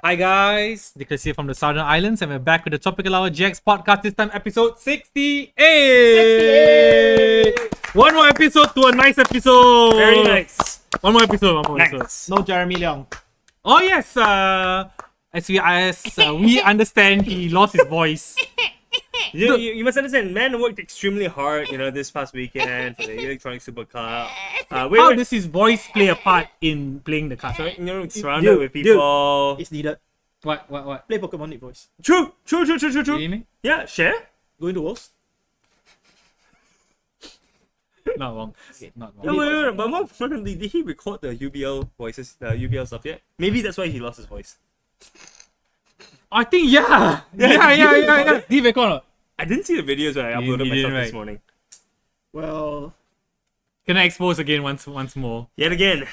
Hi guys, Nicholas here from the Southern Islands, and we're back with the Tropical Hour GX podcast. This time, episode 68. 68! One more episode to a nice episode. Very nice. One more episode. Nice. No Jeremy Leong. Oh yes. As we understand, he lost his voice. You must understand, man worked extremely hard, this past weekend for the Electronic Super Cup. How does his voice play a part in playing the card? Surrounded with people. It's needed. What? Play Pokemon League voice. True. Really, me? Yeah, share. Going to Worlds. Not wrong. Okay. Not No, wrong. wait, but more importantly, did he record the UBL voices, the UBL stuff yet? Maybe that's why he lost his voice. I think yeah. Did he record or not? I didn't see the videos when I You uploaded didn't, myself this right? morning. Well, Can I expose again once more? Yet again.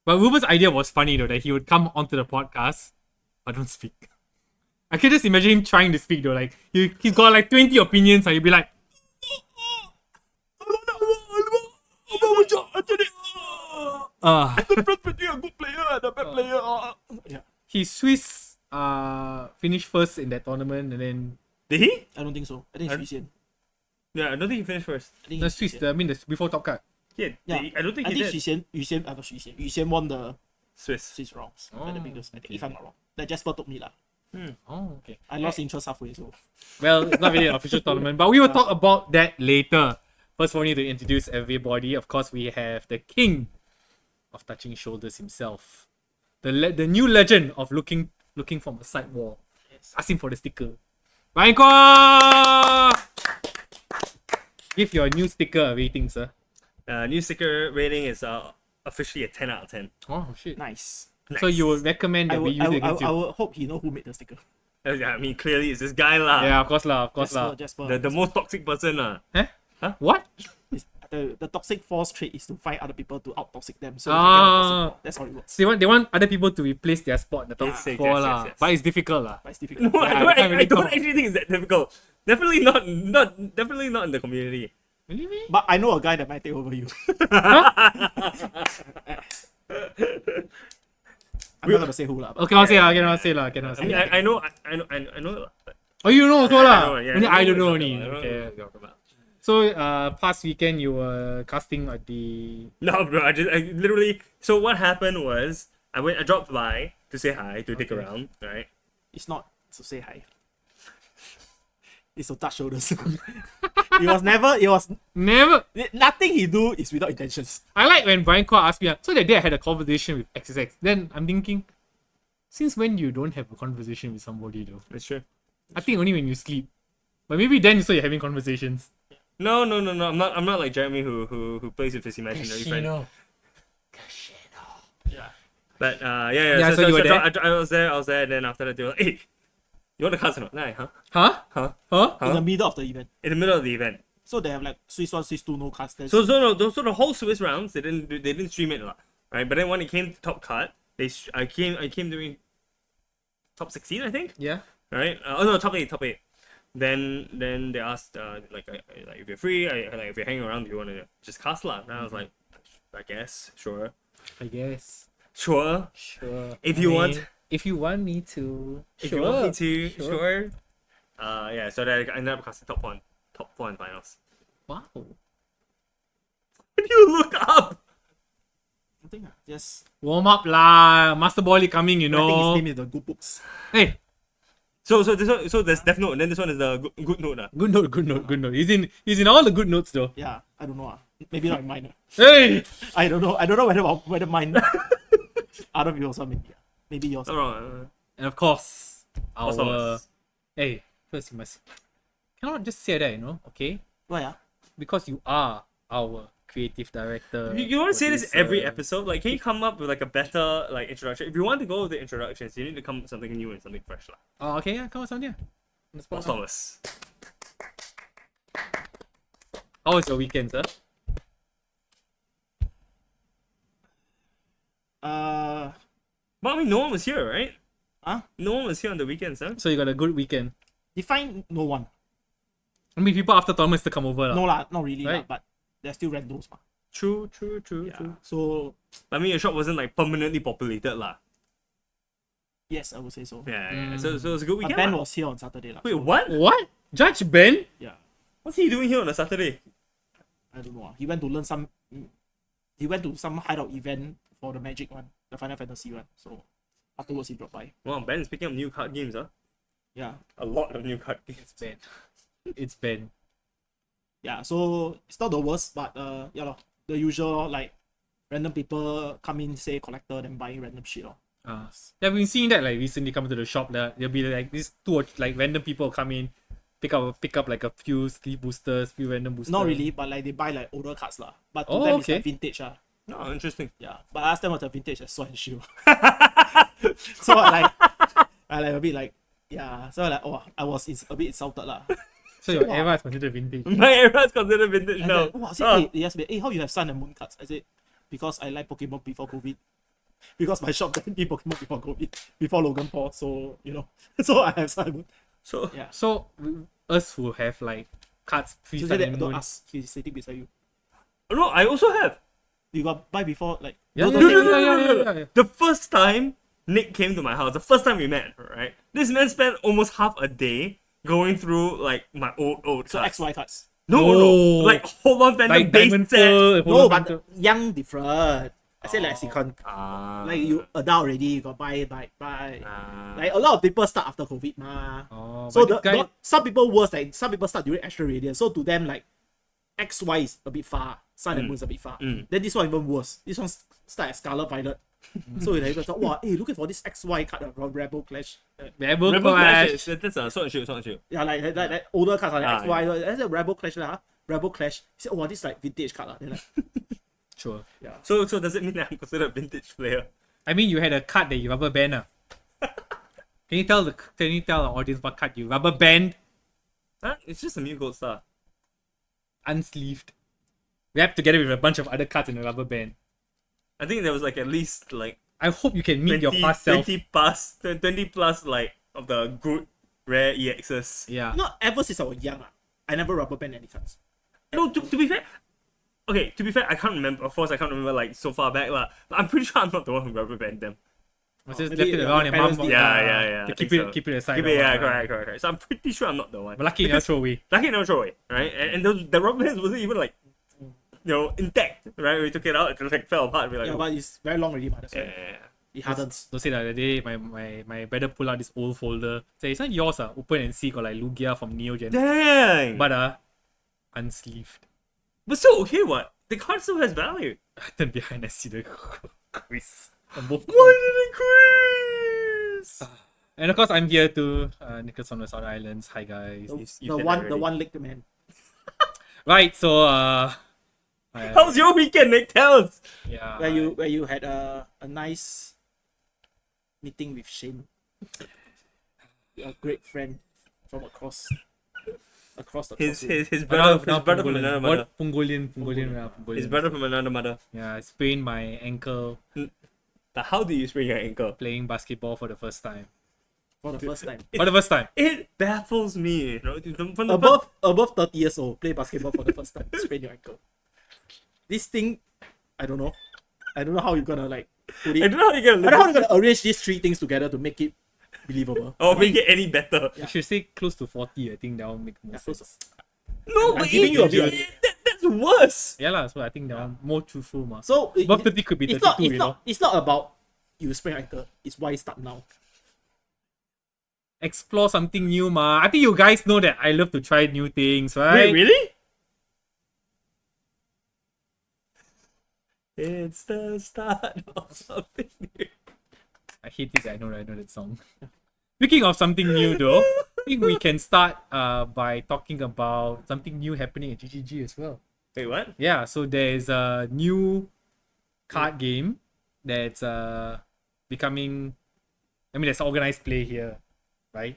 But Ruben's idea was funny though, that he would come onto the podcast but don't speak. I can just imagine him trying to speak though, like he's got like 20 opinions and he'd be like, The difference between a good player and a bad player. yeah. he Swiss finished first in that tournament, and then Did he? I don't think so. I think it's Yuxian. Yeah, I don't think he finished first. I think the it's Swiss, Yuxian. the before top card. Yeah, Yeah. I don't think I he think did. Yuxian won the Swiss. Swiss rounds. Oh, At the biggest, I think, if I'm not wrong. That Jasper told me lah. Oh, okay. I lost interest halfway, so. Well, it's not really an official tournament, but we will talk about that later. First, we need to introduce everybody. Of course, we have the king of touching shoulders himself, the new legend of looking from a side wall. Yes. Asking for the sticker. Ryan Kwa! Give your new sticker a rating, sir. New sticker rating is officially a 10 out of 10. Oh shit! Nice. So you would recommend that we use it against I you? would hope he know who made the sticker. I mean, clearly it's this guy lah. Yeah, of course lah, of course lah. Jasper. The most toxic person lah. Huh? What? The toxic force trait is to find other people to out toxic them. So that's how it works. They want other people to replace their spot in the top Yes, four yes, lah. yes. But it's difficult lah. But it's difficult. No, Yeah, I can't really I don't talk. actually think it's that difficult. Definitely not in the community. Really? But I know a guy that might take over you. I'm not gonna say who lah. Oh, cannot say lah. Cannot say. I mean, I know. Oh, you know also lah. know, yeah, Only I I know don't know what only. you're talking Okay. about. I know what you're talking about. So, past weekend you were casting at the. No, bro. I literally. So what happened was I dropped by to say hi, to dig around, right? It's not to say hi. It's to touch shoulders. It was Never. nothing he do is without intentions. I like when Brian Kwa asked me. So that day I had a conversation with XSX. Then I'm thinking, since when you don't have a conversation with somebody though? That's true. I think only when you sleep. But maybe then you're having conversations. No. I'm not like Jeremy who plays with his imaginary friend. Yeah. But yeah. So you were there? I was there. And then after that, they were like, "Hey, you want to cast or not?" Nah, Huh? huh? Huh? In the middle of the event. In the middle of the event. So they have like Swiss 1, Swiss 2, no casters. So the whole Swiss rounds they didn't stream it lah, right? But then when it came to top card, I came doing top 16 I think, Yeah. right? No, top 8. Then they asked like if you're free, if you're hanging around, do you want to just cast lah? And I was like, I guess, sure. I guess. Sure. Sure. If you want. If you want me to. If you want me to, sure. Yeah. So that I ended up casting top 4 in finals. Wow. When you look up. I think just Warm up lah. Master Ball coming, you I think his know. name is the Good Books. Hey. So there's Death Note, and then this one is the good note lah. Good note. He's in all the good notes though. Yeah, I don't know. Maybe not in mine. Hey. I don't know whether mine. Other people also maybe yours. No, wrong. And of course, What's our. ours? Hey, first you must. Cannot just say that, you know, okay? Why ah? Because you are our creative director. You want to say this producer. every episode? Like, can you come up with like a better like introduction? If you want to go with the introductions, you need to come up with something new and something fresh lah. Oh, okay, yeah, come on, Sonia. On the spot What's now. Thomas? How was your weekend, sir? But I mean, no one was here, right? Huh? No one was here on the weekends, huh? So you got a good weekend. Define no one. I mean, people after tournaments to come over. No lah, not really lah, Right. but there's still randos ma. True. Yeah. So I mean, your shop wasn't like permanently populated lah. Yes, I would say so. Yeah. So it was a good But weekend. Ben lah. was here on Saturday. Lah, Wait, so, what? What? Judge Ben? Yeah, What's he doing here on a Saturday? I don't know. He went to learn some. He went to some hideout event for the Magic one, the Final Fantasy one. So afterwards he dropped by. Well, Ben, speaking of new card games, Yeah, a lot of new card games. Ben. It's Ben. yeah. So it's not the worst, but yeah, lor, the usual like random people come in, say collector, then buy random shit. Yeah, I've been seeing that like recently come to the shop. There'll be like these two or, like random people come in, pick up like a few sleeve boosters, few random boosters. Not really, but like they buy like older cards lah. But to Oh, them okay. it's like vintage Oh, interesting. Yeah, but I asked them what's a vintage as Sword and Shield. So I like a bit like yeah. So like I was a bit insulted lah. So your Wow. era is considered vintage. My era's considered vintage And now. then, I said, hey, yes, hey, how you have Sun and Moon cards? I said, because I like Pokemon before COVID. Because my shop didn't need Pokemon before COVID, before Logan Paul, so you know, so I have Sun and Moon. So Yeah. So us who have like cards free So Sun that and don't Moon. ask. He's sitting beside you. no, I also have. You got buy before like Yeah, don't say- yeah. The first time Nick came to my house, the first time we met, right? This man spent almost half a day going through like my old So cards. XY cards. No, No. like hold on, Phantom Like base Diamond set. Pearl, No, Hold on, but Phantom. young different. I said like second. Like you adult already, you got buy. Like a lot of people start after COVID, ma. Oh, So but the, this guy, some people worse, like some people start during extra radiant. So to them, like XY is a bit far, Sun and Moon is a bit far. Then this one even worse. This one start at Scarlet Violet. So they like thought, wow, hey, looking for this XY card from Rebel Clash. Rebel Rebel Clash. Clash. That's a Sword and Shield, Sword and Shield. Yeah, like older cards are like Ah, XY. I said Rebel Clash lah. Rebel Clash. He said, oh, this is like vintage card lah. Then like, Sure. yeah. So does it mean that I'm considered a vintage player? I mean, you had a card that you rubber band. Can you tell the audience what card you rubber band? Huh? It's just a new gold star. Unsleeved. Wrapped together with a bunch of other cards in a rubber band. I think there was like at least like I hope you can meet 20, your past self. 20 plus like of the good rare EXs. Yeah. Not ever since I was young, I never rubber band any cards. No, to be fair, okay, to be fair, I can't remember. Of course, I can't remember like so far back lah. But I'm pretty sure I'm not the one who rubber band them. I just maybe left it your around and parents mom. did. Yeah. To I keep think it so. keep it aside. Keep or it, yeah, what, correct. So I'm pretty sure I'm not the one. But lucky you never throw away. Lucky no throw away, right? And the rubber bands wasn't even like, intact, right? We took it out, it like fell apart. We're like, Yeah, but it's very long already, that's why. yeah. It hardens. Don't say that the day my brother pull out this old folder. Say it's not yours, open and see got like Lugia from Neo Gen. Dang! But unsleeved. But still okay, what? The card still has value. I turn behind and see the quiz. On both Why did it quiz? And of course I'm here too. Nicholas on the South Islands. Hi guys. The, you the said that one already. licked man. Right, so How's your weekend, Nick? Tell us. yeah. Where you had a nice meeting with Shaymin, a great friend from across the continent. His brother from another mother. Pungolian. His brother from another mother. Yeah, I sprained my ankle But how do you sprain your ankle? playing basketball for the first time. for the first time. For the first time. It baffles me. From the Above 30 years old, play basketball for the first time, sprain your ankle. This thing, I don't know how you're gonna like put it. I don't know how you get. I don't know how you're gonna arrange these three things together to make it believable. Or make it any better. You should say close to 40. I think that will make more Yeah, sense. No, I'm but giving you a bit. that's worse. Yeah, lah. So I think that one more truthful, ma. So Above 30 could be 32, you know. it's not about you sprain your ankle. It's why start now. Explore something new, ma. I think you guys know that I love to try new things, right? Wait, really? It's the start of something new. I hate it. I know that song. Speaking of something new, though, I think we can start by talking about something new happening at GGG as well. Wait, what? Yeah, so there is a new card game that's becoming. I mean, there's organized play here, right?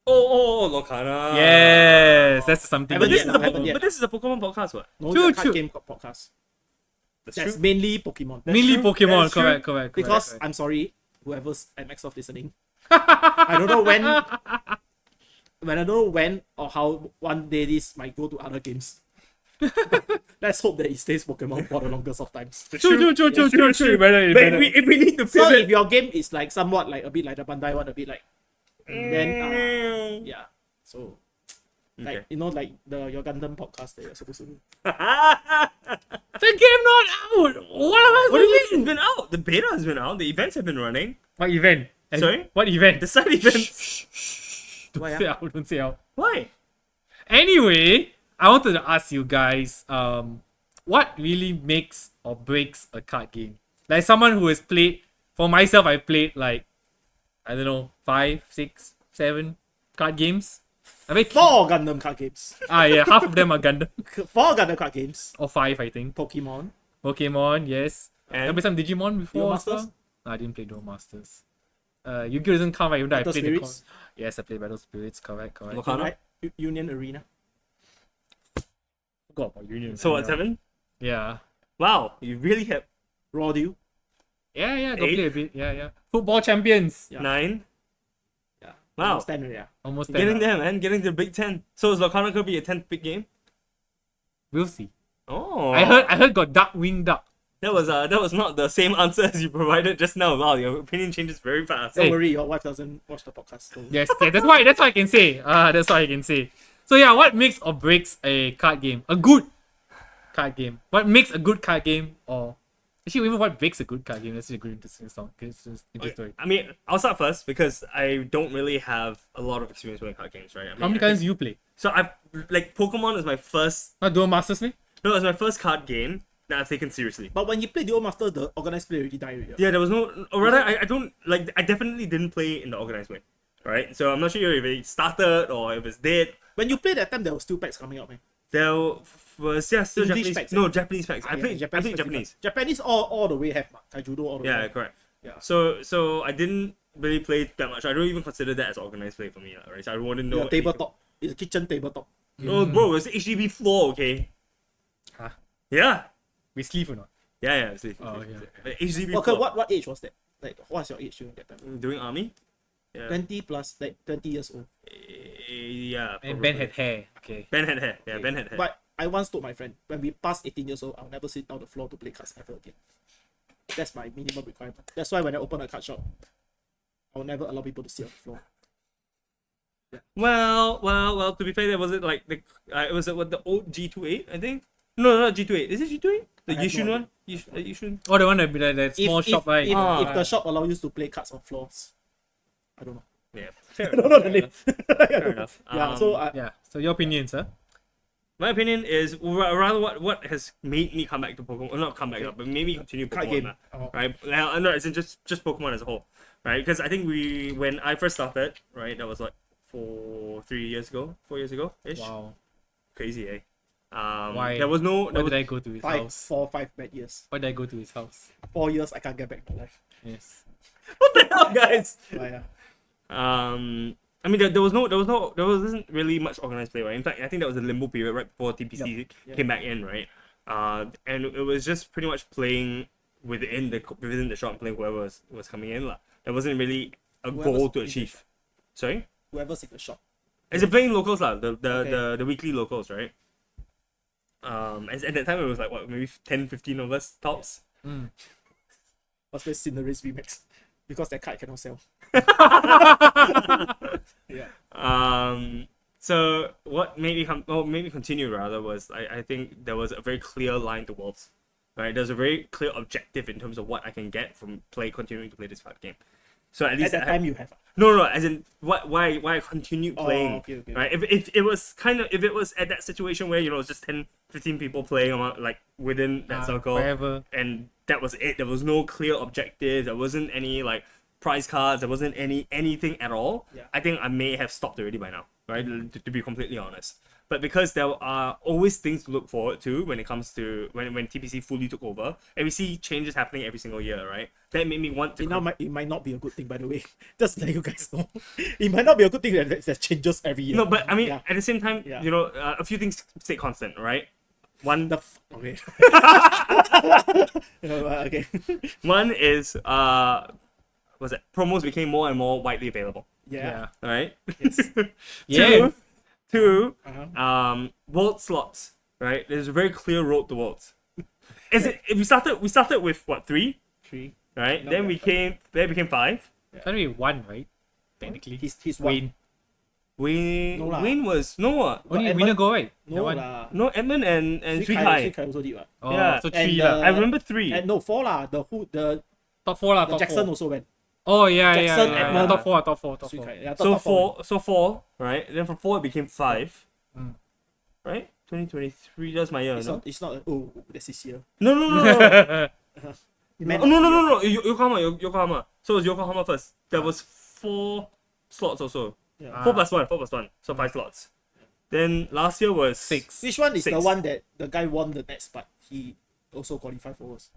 Oh, Lorcana. Yes, that's something. Haven't But this, yet, is a haven't yet. but this is a Pokemon podcast, what? No, True, the card true. game podcast. That's That's true. mainly Pokemon. Mainly true. Pokemon, That's true. correct. Because I'm sorry, whoever's at Microsoft listening. I don't know when. When I don't know when or how one day this might go to other games. Let's hope that it stays Pokemon for the longest of times. True. But if we need to So pivot, if your game is like somewhat like a bit like the Bandai one, a bit like, then yeah. So like Okay. you know like your Gundam podcast that you're supposed to do. The game not out. What am I What do you doing? mean? It's been out. The beta has been out. The events have been running. What event? Sorry? What event? The side events. Don't Why, say out. Don't say out. Why? Anyway, I wanted to ask you guys, what really makes or breaks a card game? Like someone who has played, for myself, I played like, I don't know, 5, 6, 7 card games. I mean, 4 Gundam card games. yeah, half of them are Gundam. 4 Gundam card games. Or 5, I think. Pokemon. Pokemon, yes. And- There be some Digimon before. Duel also? Masters? No, I didn't play Duel Masters. Yu-Gi-Oh! Doesn't count, right? Even though I Battle played Spirits? Yes, I played Battle Spirits, correct. Lorcana? Right? Union Arena. Forgot about Union. So what, 7? Yeah. Wow, you really have Raw Deal. Yeah, don't 8? play a bit. Yeah. Football champions. Yeah. 9. Yeah. Wow. Almost 10, yeah. Almost Getting 10. there, man. Getting to the Big 10. So is Lorcana gonna be a 10th big game? We'll see. Oh. I heard got Darkwing Duck. that was not the same answer as you provided just now. Wow, your opinion changes very fast. Don't Hey. worry, your wife doesn't watch the podcast. So. Yes, that's why I can say. That's why I can say. So yeah, what makes or breaks a card game? A good card game. What makes a good card game? Or actually, even what breaks a good card game? That's a good interesting song. It's just interesting story. I mean, I'll start first because I don't really have a lot of experience playing card games, right? I mean, How many cards do you play? So I've like Pokemon is my first. Not Duel Masters, me? No, it was my first card game that I've taken seriously. But when you play Duel Master, the organized play already died already. Yeah, there was no. Or rather, I don't like. I definitely didn't play in the organized way, right? So I'm not sure if it started or if it's dead. When you play that time, there was still packs coming out, man. There was still English Japanese. packs, No, Japanese packs. I Yeah, played specific. Japanese. Japanese all the way have Kaijudo all the way. Yeah, have. correct. Yeah. So I didn't really play that much. I don't even consider that as organized play for me, right? So I wouldn't know. Your tabletop. It's a kitchen tabletop. Oh, bro, it's HDB floor, okay? Huh? Yeah. We sleep or not? Yeah, it's safe. Oh, yeah. HDB Okay, floor. what age was that? Like, what's your age during that time? Doing army? Yeah. 20 plus, like 20 years old. Yeah. And probably. Ben had hair. Okay. Ben had hair. Yeah, Ben had hair. But I once told my friend, when we pass 18 years old, I'll never sit on the floor to play cards ever again. That's my minimum requirement. That's why when I open a card shop, I'll never allow people to sit on the floor. Well. To be fair, there was it like the it was what the old G28, I think. No, not G28. Is it G28? The I have Yishun no one. Yishun. Oh, the one that small shop, right? If the shop allows you to play cards on floors, I don't know. Yeah. Fair I don't know the name. Fair enough. Yeah, so Yeah. So your opinions, huh? My opinion is rather what has made me come back to Pokemon, well, not come back, but made me continue card Pokemon, game. lah, Oh. right? Now, no, it's just Pokemon as a whole, right? Because I think when I first started, right, that was like 4 years ago ish. Wow. Crazy, eh? Why? There was no. Why There was, did I go to his house? 5 bad years. Why did I go to his house? 4 years, I can't get back my life. Yes. what the hell, guys? But yeah. I mean, there wasn't really much organized play, right? In fact, I think that was a limbo period right before TPC Yep. came back in, right? And it was just pretty much playing within the shop and playing whoever was coming in, lah. There wasn't really a Whoever's goal to in the achieve. shop. Sorry, Whoever's in the shop. is it playing locals, lah? The Okay. the weekly locals, right? And at that time it was like what, maybe 10, 15 of us tops. Let's play Cinderace VMAX. Because that card cannot sell. Yeah. So what made me continue rather was I think there was a very clear line towards, right? There's a very clear objective in terms of what I can get from continuing to play this card game. So at At least that time you have. no, as in why I continued playing, okay. right? If it was at that situation where, you know, it's just 10, 15 people playing like within that circle, Wherever. and that was it. There was no clear objective. There wasn't any like prize cards. There wasn't anything at all. Yeah. I think I may have stopped already by now, right? To be completely honest. But because there are always things to look forward to when it comes to when TPC fully took over, and we see changes happening every single year, right? That made me want to. It might not be a good thing, by the way. Just let you guys know. It might not be a good thing that changes every year. No, but I mean, Yeah. at the same time, Yeah. you know, a few things stay constant, right? One, Okay. Okay. one is was it promos became more and more widely available, Yeah. right? Yes. Yeah. Two, Uh-huh. world slots right? There's a very clear road towards. We started with what, 3? 3. Right? No, Then yeah, became 5. It's only 1, right? Technically. He's one. Wayne. Wayne No lah. Wayne was no what? Only Edmund- winner go, right? That No one. lah. No, Edmund and Sui Sui Kai Kai. also did what? Oh, Yeah. so And 3 the- lah. I remember 3. And no, 4 lah. The Top 4 lah, the top Jackson 4. also went. Oh, yeah, Jackson, yeah. Edmund. Top 4, top 4, top Sui 4. Kai. Yeah, So top four. 4, right? Then from 4 it became 5. Mm. Right? 2023, that's my year, It's no? not. It's not. Oh, that's this year. No. Man Oh, no. Yokohama. So it was Yokohama first. There was 4 slots also. Yeah. 4 plus 1. So 5 slots. Then last year was 6. Which one is the 6. one that the guy won the next, but he also qualified for us?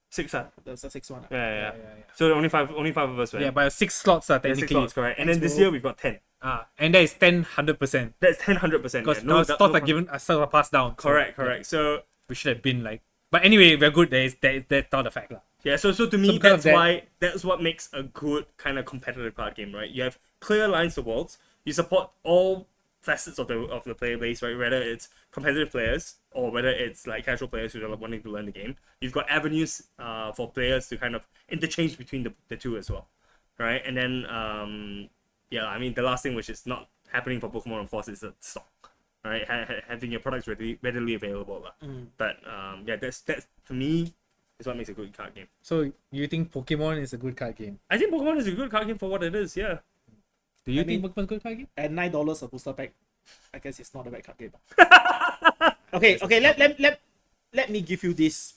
6. That's the 6th one. Yeah. So only five of us went. Yeah, but 6 slots are Yeah, 6 technically. slots, correct. And then this bro. year we've got 10. And that is 10, 100%. That's 10-100%. Because Yeah. slots are given, are sort of passed down. So Correct. So we should have been like. But anyway, we're good. That's not a fact. Lah. yeah, so to me because of that- that's what makes a good kind of competitive card game, right? You have clear lines towards. You support all facets of the player base, right? Whether it's competitive players or whether it's like casual players who are wanting to learn the game. You've got avenues for players to kind of interchange between the two as well, right? And then yeah, I mean the last thing which is not happening for Pokemon, of course, is the stock, right? Having your products readily available, lah. But yeah, that's for me is what makes a good card game. So you think Pokemon is a good card game? I think Pokemon is a good card game for what it is. Yeah. Do you I think mean- Pokemon is a good card game? At $9 a booster pack, I guess it's not a bad card game. Okay. Let me give you this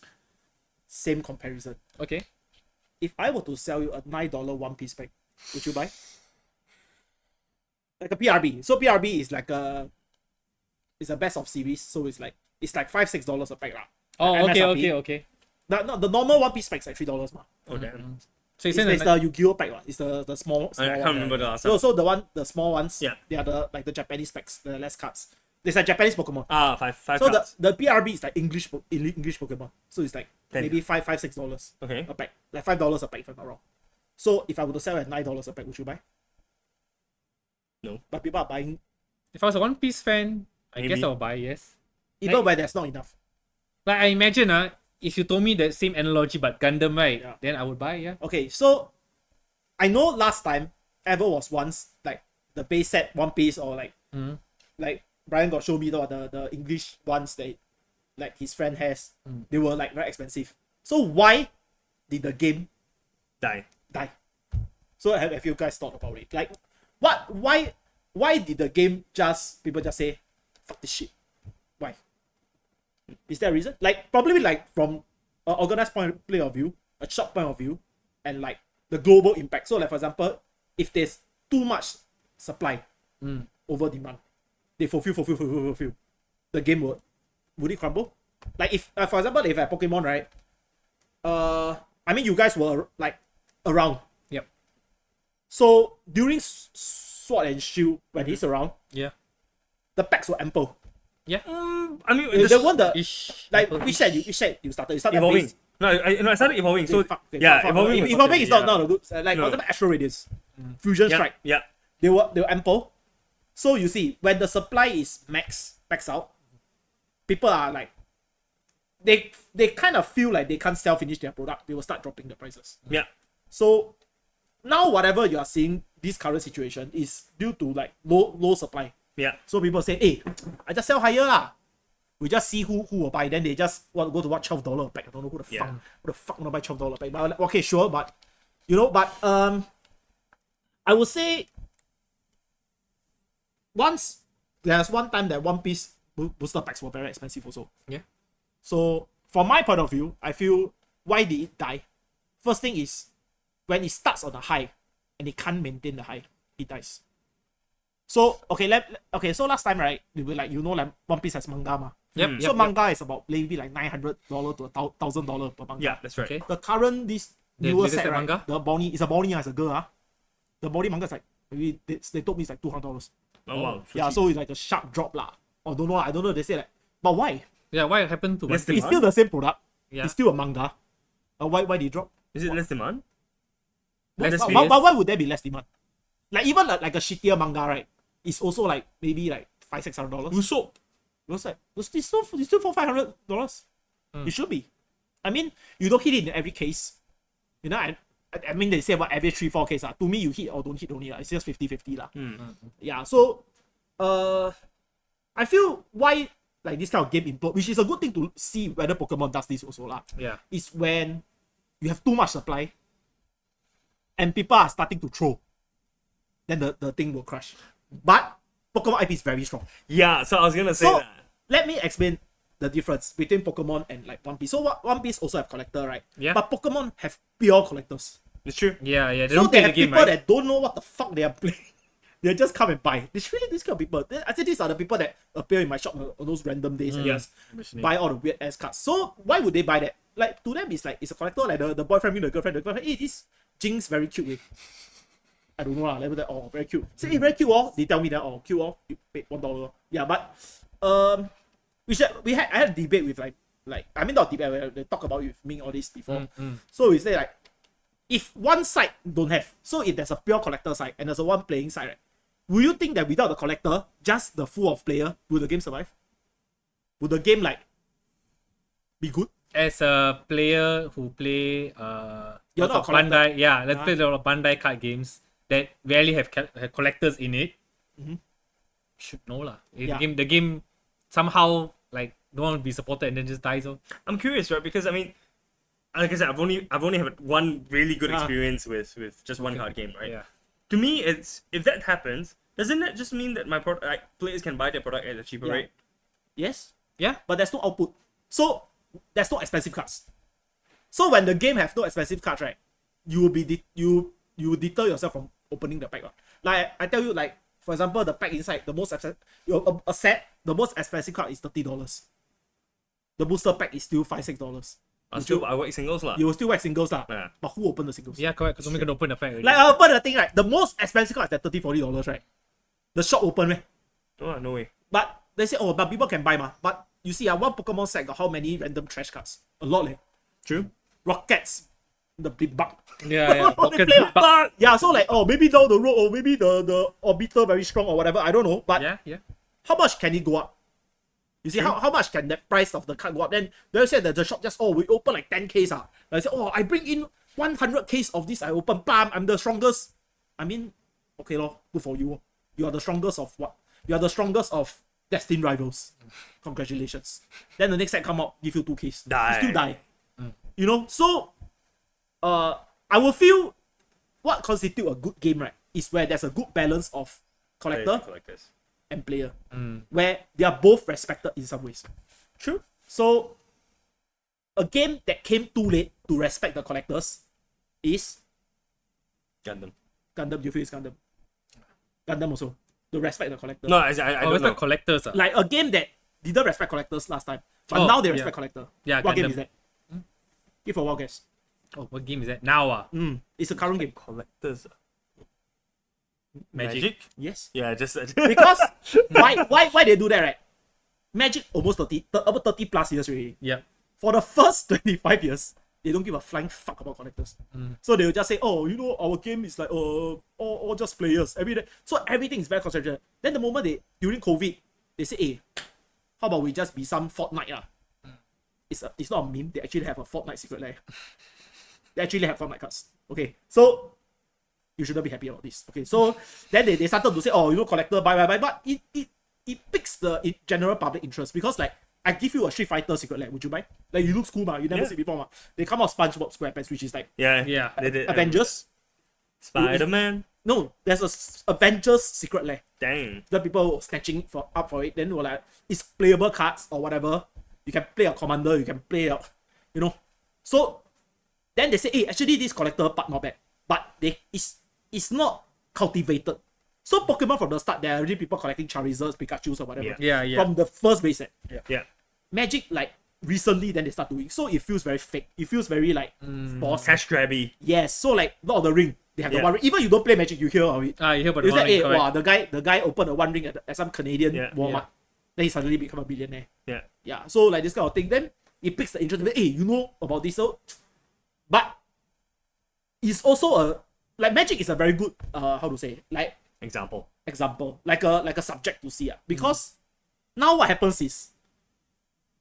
same comparison. Okay. If I were to sell you a $9 One Piece pack, would you buy? Like a PRB. So PRB is like it's a best of series. So it's like $5-6 a pack lah. Oh, Like okay, MSRP. okay. The normal One Piece pack is like $3 ma. Oh damn. So you It's, saying it's that the Yu-Gi-Oh pack lah. It's the small. I one, can't remember the last time. So the small ones. Yeah. They are the Japanese packs. The less cards. There's like Japanese Pokemon. Five So cards. the PRB is like English Pokemon. So it's like 10. maybe $5-6 Okay. a pack. Like $5 a pack if I'm not wrong. So if I were to sell at $9 a pack, would you buy? No. But people are buying if I was a One Piece fan, I Maybe. guess I would buy, yes. even Like- where there's not enough. Like I imagine if you told me the same analogy but Gundam, right? Yeah. Then I would buy, yeah. Okay, so I know last time ever was once like the base set One Piece or like Mhm. like Brian got show me the English ones that like his friend has. They were like very expensive. So why did the game Die. die? So have you guys thought about it? Like why did the game people just say fuck this shit? Why? Is there a reason? Like probably like from an organized point of view, a shop point of view, and like the global impact. So like for example, if there's too much supply over demand, they fulfill. The game would it crumble? Like if for example if at Pokemon, right? I mean you guys were like around. Yep. So during Sword and Shield when he's around, Yeah. the packs were ample. Yeah. I mean, They won the Ish. like which set you started? You started evolving. base. No, I started evolving. So Fuck, yeah, fuck. evolving. was Evolving is yeah. not a good. Like No. for example, Astro Radius, Fusion Yeah, Strike. yeah. They were ample. So you see, when the supply is max out, people are like, they kind of feel like they can't sell finish their product. They will start dropping the prices. Yeah. So now whatever you are seeing, this current situation is due to like low supply. Yeah. So people say, hey, I just sell higher lah. We just see who will buy. Then they just want to go to what $12 a pack. I don't know who the fuck wanna buy $12 a pack. But okay, sure, but I would say there's one time that One Piece booster packs were very expensive also. Yeah. So from my point of view, I feel why did it die? First thing is when it starts on a high and it can't maintain the high, it dies. So so last time, right, we were like like One Piece has manga ma. Yep. So manga is about maybe like $900 to $1,000 per manga. Yeah, that's right. Okay. The current this The newer latest set, right? manga? The Bonnie is a Bonnie as a girl, The Bonnie manga is like maybe they told me it's like $200. Oh wow. Yeah, so it's like a sharp drop lah. Or I don't know. They say like, but why? Yeah, what happened to One Less Piece? It's still the same product. Yeah. It's still a manga. Why did it drop? Is it less demand? Less But players? why would there be less demand? Like even like a shittier manga, right? It's also like maybe like $500-$600. Usopp. looks like it's still for $500. It should be. I mean, you don't hit it in every case. You know, I mean, they say about every 3-4 case. To me, you hit or don't hit only. It's just 50-50. Yeah, so I feel why like this kind of game implode, which is a good thing to see whether Pokemon does this also. Yeah. Is when you have too much supply and people are starting to throw. Then the thing will crash. But Pokemon IP is very strong. Yeah, so I was gonna say So that. let me explain the difference between Pokemon and like One Piece. So One Piece also have collector, right? Yeah. But Pokemon have pure collectors. It's true. Yeah, they So don't they play the have game, people right? that don't know what the fuck they are playing. They just come and buy. There's really this kind of people. I think these are the people that appear in my shop on those random days and just buy all the weird ass cards. So why would they buy that? Like to them, it's like it's a collector. Like the boyfriend meet the girlfriend. The girlfriend, hey, this Jinx very cute. Eh. I don't know lah. Level that very cute. Say hey, very cute. They tell me that cute. You paid $1. Yeah, but I had a debate with like I mean not debate. Where they talk about with me all this before. So we say like, if one side don't have, so if there's a pure collector side and there's a one playing side, right? Will you think that without the collector, just the full of player, will the game survive? Will the game like be good? As a player who play You're not a collector. Bandai, let's play a lot of Bandai card games that rarely have collectors in it. Should know lah. The game somehow like don't want to be supported and then just dies off. I'm curious, right? Because I mean, like I said, I've only had one really good experience with just one card game, right? Yeah. To me, it's if that happens, doesn't that just mean that my product, like, players can buy their product at a cheaper rate? Yes. Yeah. But there's no output. So there's no expensive cards. So when the game have no expensive cards, right, you will be you will deter yourself from opening the pack. Like I tell you, like for example, the pack inside the most expensive a set, the most expensive card is $30. The booster pack is still $5-6. I work singles lah. You will still whack singles lah. Yeah. But who open the singles? Yeah, correct. Because only can open the pack already. Like I open the thing, right? The most expensive card is at $30-$40, right? The shop open, man. Oh, no way. But they say, but people can buy, But you see, one Pokemon set got how many random trash cards? A lot, leh. True. Rockets, the big bug. Yeah. They play bug. Yeah, so like, maybe down the road, or maybe the Orbiter very strong or whatever. I don't know. But yeah. how much can it go up? You see, how much can the price of the card go up? Then they say that the shop just, we open like 10 case. I say, I bring in 100 case of this, I open, bam, I'm the strongest. I mean, okay, good for you. You are the strongest of what? You are the strongest of Destined Rivals. Congratulations. Then the next set come out, give you 2 case. Die. You still die. You know, so I will feel what constitute a good game, right, is where there's a good balance of collector Collectors. and player, where they are both respected in some ways. True. So, a game that came too late to respect the collectors is Gundam. Gundam. Do you feel it's Gundam? Gundam also. To respect the collector. No, I don't it's know. the collectors. Like a game that didn't respect collectors last time, but now they respect collector. Yeah, what game Gundam. is that? Give a wild guess. What game is that? Now It's a current game. Collectors. Magic? Yes. Yeah, just Because why they do that, right? Magic almost 30 plus years already. Yeah. For the first 25 years, they don't give a flying fuck about collectors. So they'll just say, our game is like all just players. So everything is very concentrated. Then the moment during COVID, they say, hey, how about we just be some Fortnite? It's not a meme. They actually have a Fortnite secret lair. They actually have Fortnite cards. Okay, so you shouldn't be happy about this. Okay, so then they started to say, collector, buy. But it piques the general public interest because like, I give you a Street Fighter secret lair, would you buy? Like, you look cool, you never see it before, They come out SpongeBob SquarePants, which is like yeah. They did. Avengers. Spider-Man. No, there's a Avengers secret lair. Dang. The people snatching up for it, then were like, it's playable cards or whatever. You can play a commander, you can play a, So then they say, hey, actually this collector part not bad, but it's not cultivated. So Pokemon from the start, there are already people collecting Charizards, Pikachus or whatever. Yeah. From the first base set. Yeah. Magic, like, recently then they start doing. So it feels very fake. It feels very like forced. Cash grabby. Yes. So like Lord of the Ring, they have the one ring. Even you don't play Magic, you hear of it. You hear about You the say, one hey, ring, wow, the guy opened a one ring at some Canadian Walmart. Yeah. Then he suddenly become a billionaire. Yeah. Yeah. So like this kind of thing, then it piques the interest. Hey, you know about this? So, but it's also like Magic is a very good example, like a subject to see, because Now what happens is,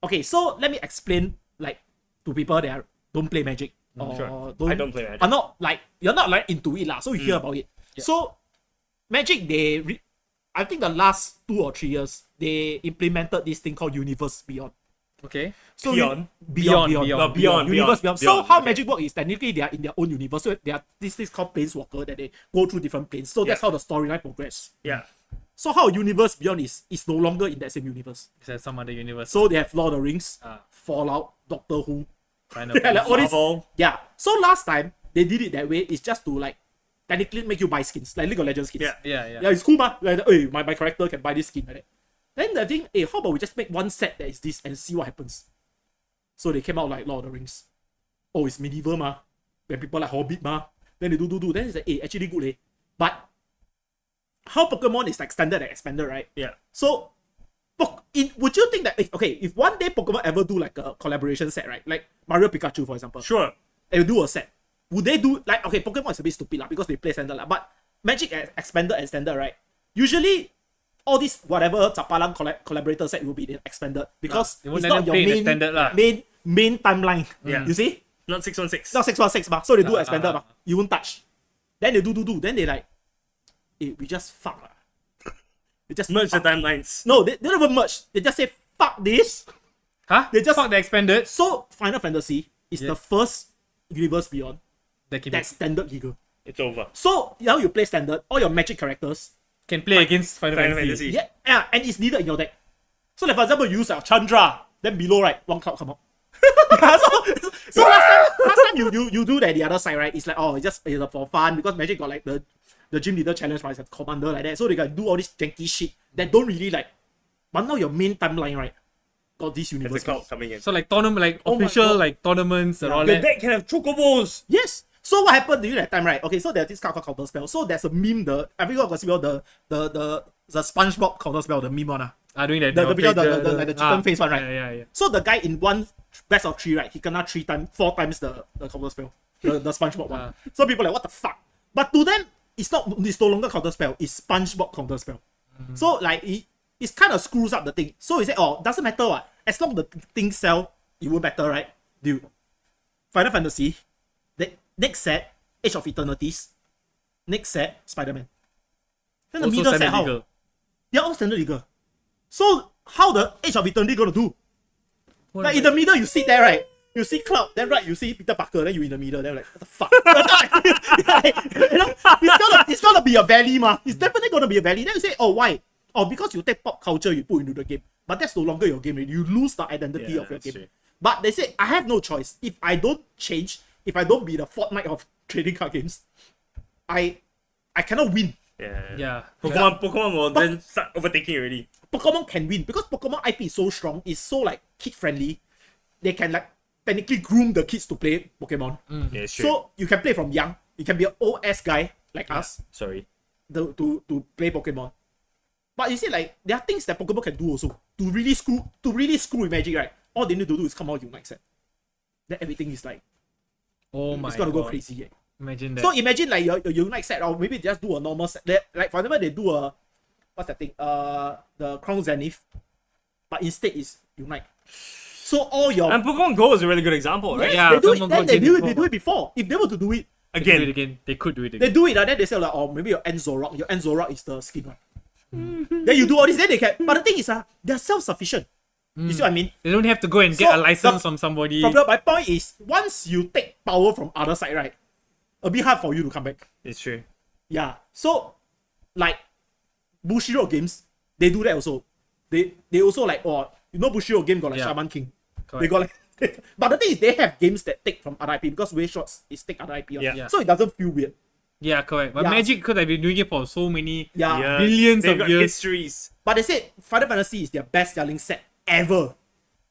okay, so let me explain like to people that don't play Magic or Sure. don't, I don't play Magic. are not like you're not like into it lah. So you hear about it. So Magic, I think the last 2 or 3 years they implemented this thing called Universe Beyond. Okay. So Beyond? Beyond. Universe Beyond. So Beyond, how okay. Magic works is technically they are in their own universe. So they are this is called Planeswalker that they go through different planes. So that's how the storyline progress. Yeah. So how Universe Beyond is no longer in that same universe. Is there some other universe? So they have Lord of the Rings, Ah. Fallout, Doctor Who. Final Yeah, like all this. Marvel. Yeah. So last time they did it that way. It's just to like technically make you buy skins, like League of Legends skins. Yeah. Yeah. Yeah, it's cool, man. Like, hey, my character can buy this skin like that. Then the thing, hey, how about we just make one set that is this and see what happens? So they came out like Lord of the Rings. Oh, it's medieval, ma. When people like Hobbit, ma. Then they do. Then it's like, hey, actually good, eh. But how Pokemon is like standard and expanded, right? Yeah. So, would you think that if one day Pokemon ever do like a collaboration set, right? Like Mario Pikachu, for example. Sure. They will do a set. Would they do like okay? Pokemon is a bit stupid lah because they play standard lah. But Magic expanded and standard, right? Usually, all these whatever Zapalang collaborator set will be expanded because they won't it's let not them your play the main standard lah. main timeline. Yeah. You see, Not 616. it's not 616 ma. So they do expanded ah. ma. You won't touch. Then they do. Then they like, we just fuck lah. They just Merge the fuck. timelines. No, they don't even merge. They just say fuck this. Huh? They just Fuck the expanded. So Final Fantasy is Yeah. the first Universe Beyond That can, that's standard legal. It's over. So now you play standard, all your Magic characters, can play against Final Final Fantasy. Fantasy. yeah, and it's needed in your deck. So like for example, you use Chandra, then below right, one cloud come out. so last time you do that the other side, right? It's like it's for fun because Magic got like the gym leader challenge right, as a commander like that. So they can do all this janky shit that don't really like. But now your main timeline, right? Got this There's a universe. cloud coming in. So like tournament, like Oh my official God. like tournaments and all The that. deck can have chocobos. Yes. So what happened during that time, right? Okay, so there's this card called Counter Spell. So there's a meme, everyone got the SpongeBob Counter Spell, the meme one. Doing that. The now, picture, take the chicken face one, right? Yeah. So the guy in one best of 3, right? He kena 4 times the counter spell, the SpongeBob one. So people like, what the fuck? But to them, it's no longer counter spell. It's SpongeBob counter spell. So like it kind of screws up the thing. So he said, doesn't matter what, as long the things sell, it will matter, right, dude? Final Fantasy, the next set, Age of Eternities, next set, Spider-Man. Then the Also middle set standard how? legal. They're all standard legal. So how the Age of Eternity gonna do? Like in the middle, you sit there, right? You see Cloud, then right, you see Peter Parker, then you in the middle, then like, what the fuck? You know, it's gonna be a valley, ma. It's definitely gonna be a valley. Then you say, why? Because you take pop culture, you put into the game. But that's no longer your game, right? You lose the identity Yeah, of your that's game. true. But they say, I have no choice. If I don't change, if I don't be the Fortnite of trading card games, I cannot win. Yeah. Pokemon will then start overtaking already. Pokemon can win because Pokemon IP is so strong, it's so like kid friendly. They can like technically groom the kids to play Pokemon. Yeah, it's true. So you can play from young. You can be an OS guy like us Sorry. to play Pokemon. But you see, like there are things that Pokemon can do also to really screw with Magic, right? All they need to do is come out Unite set. Then everything is like Oh my it's gonna God. go crazy. Yeah. Imagine that. So imagine like your Unite set, or maybe they just do a normal set. Like for example, they do a what's that thing? The Crown Zenith, but instead is Unite. So all your And Pokemon Go is a really good example, right? Yeah, they do it. Pokemon Then Go they did do it it. They before. do it before. If they were to do it, They could do it Again. again. They could do it they again. do it. Then they say like, maybe your Enzorock. Your Enzorock is the skin one. Then you do all this. Then they can. But the thing is, they're self-sufficient. You see what I mean? They don't have to go and get So, a license the- from somebody. My point is, once you take power from other side, right, a bit hard for you to come back. It's true. Yeah. So, like, Bushido games, they do that also. They also like, Bushido game got like Yeah. Shaman King. Correct. They got like. But the thing is, they have games that take from other IP because Way Shots is take other IP. Yeah. Yeah. So it doesn't feel weird. Yeah, correct. But Yeah. Magic could have been doing it for so many Yeah. billions They've of got years. histories. But they said Final Fantasy is their best selling set ever.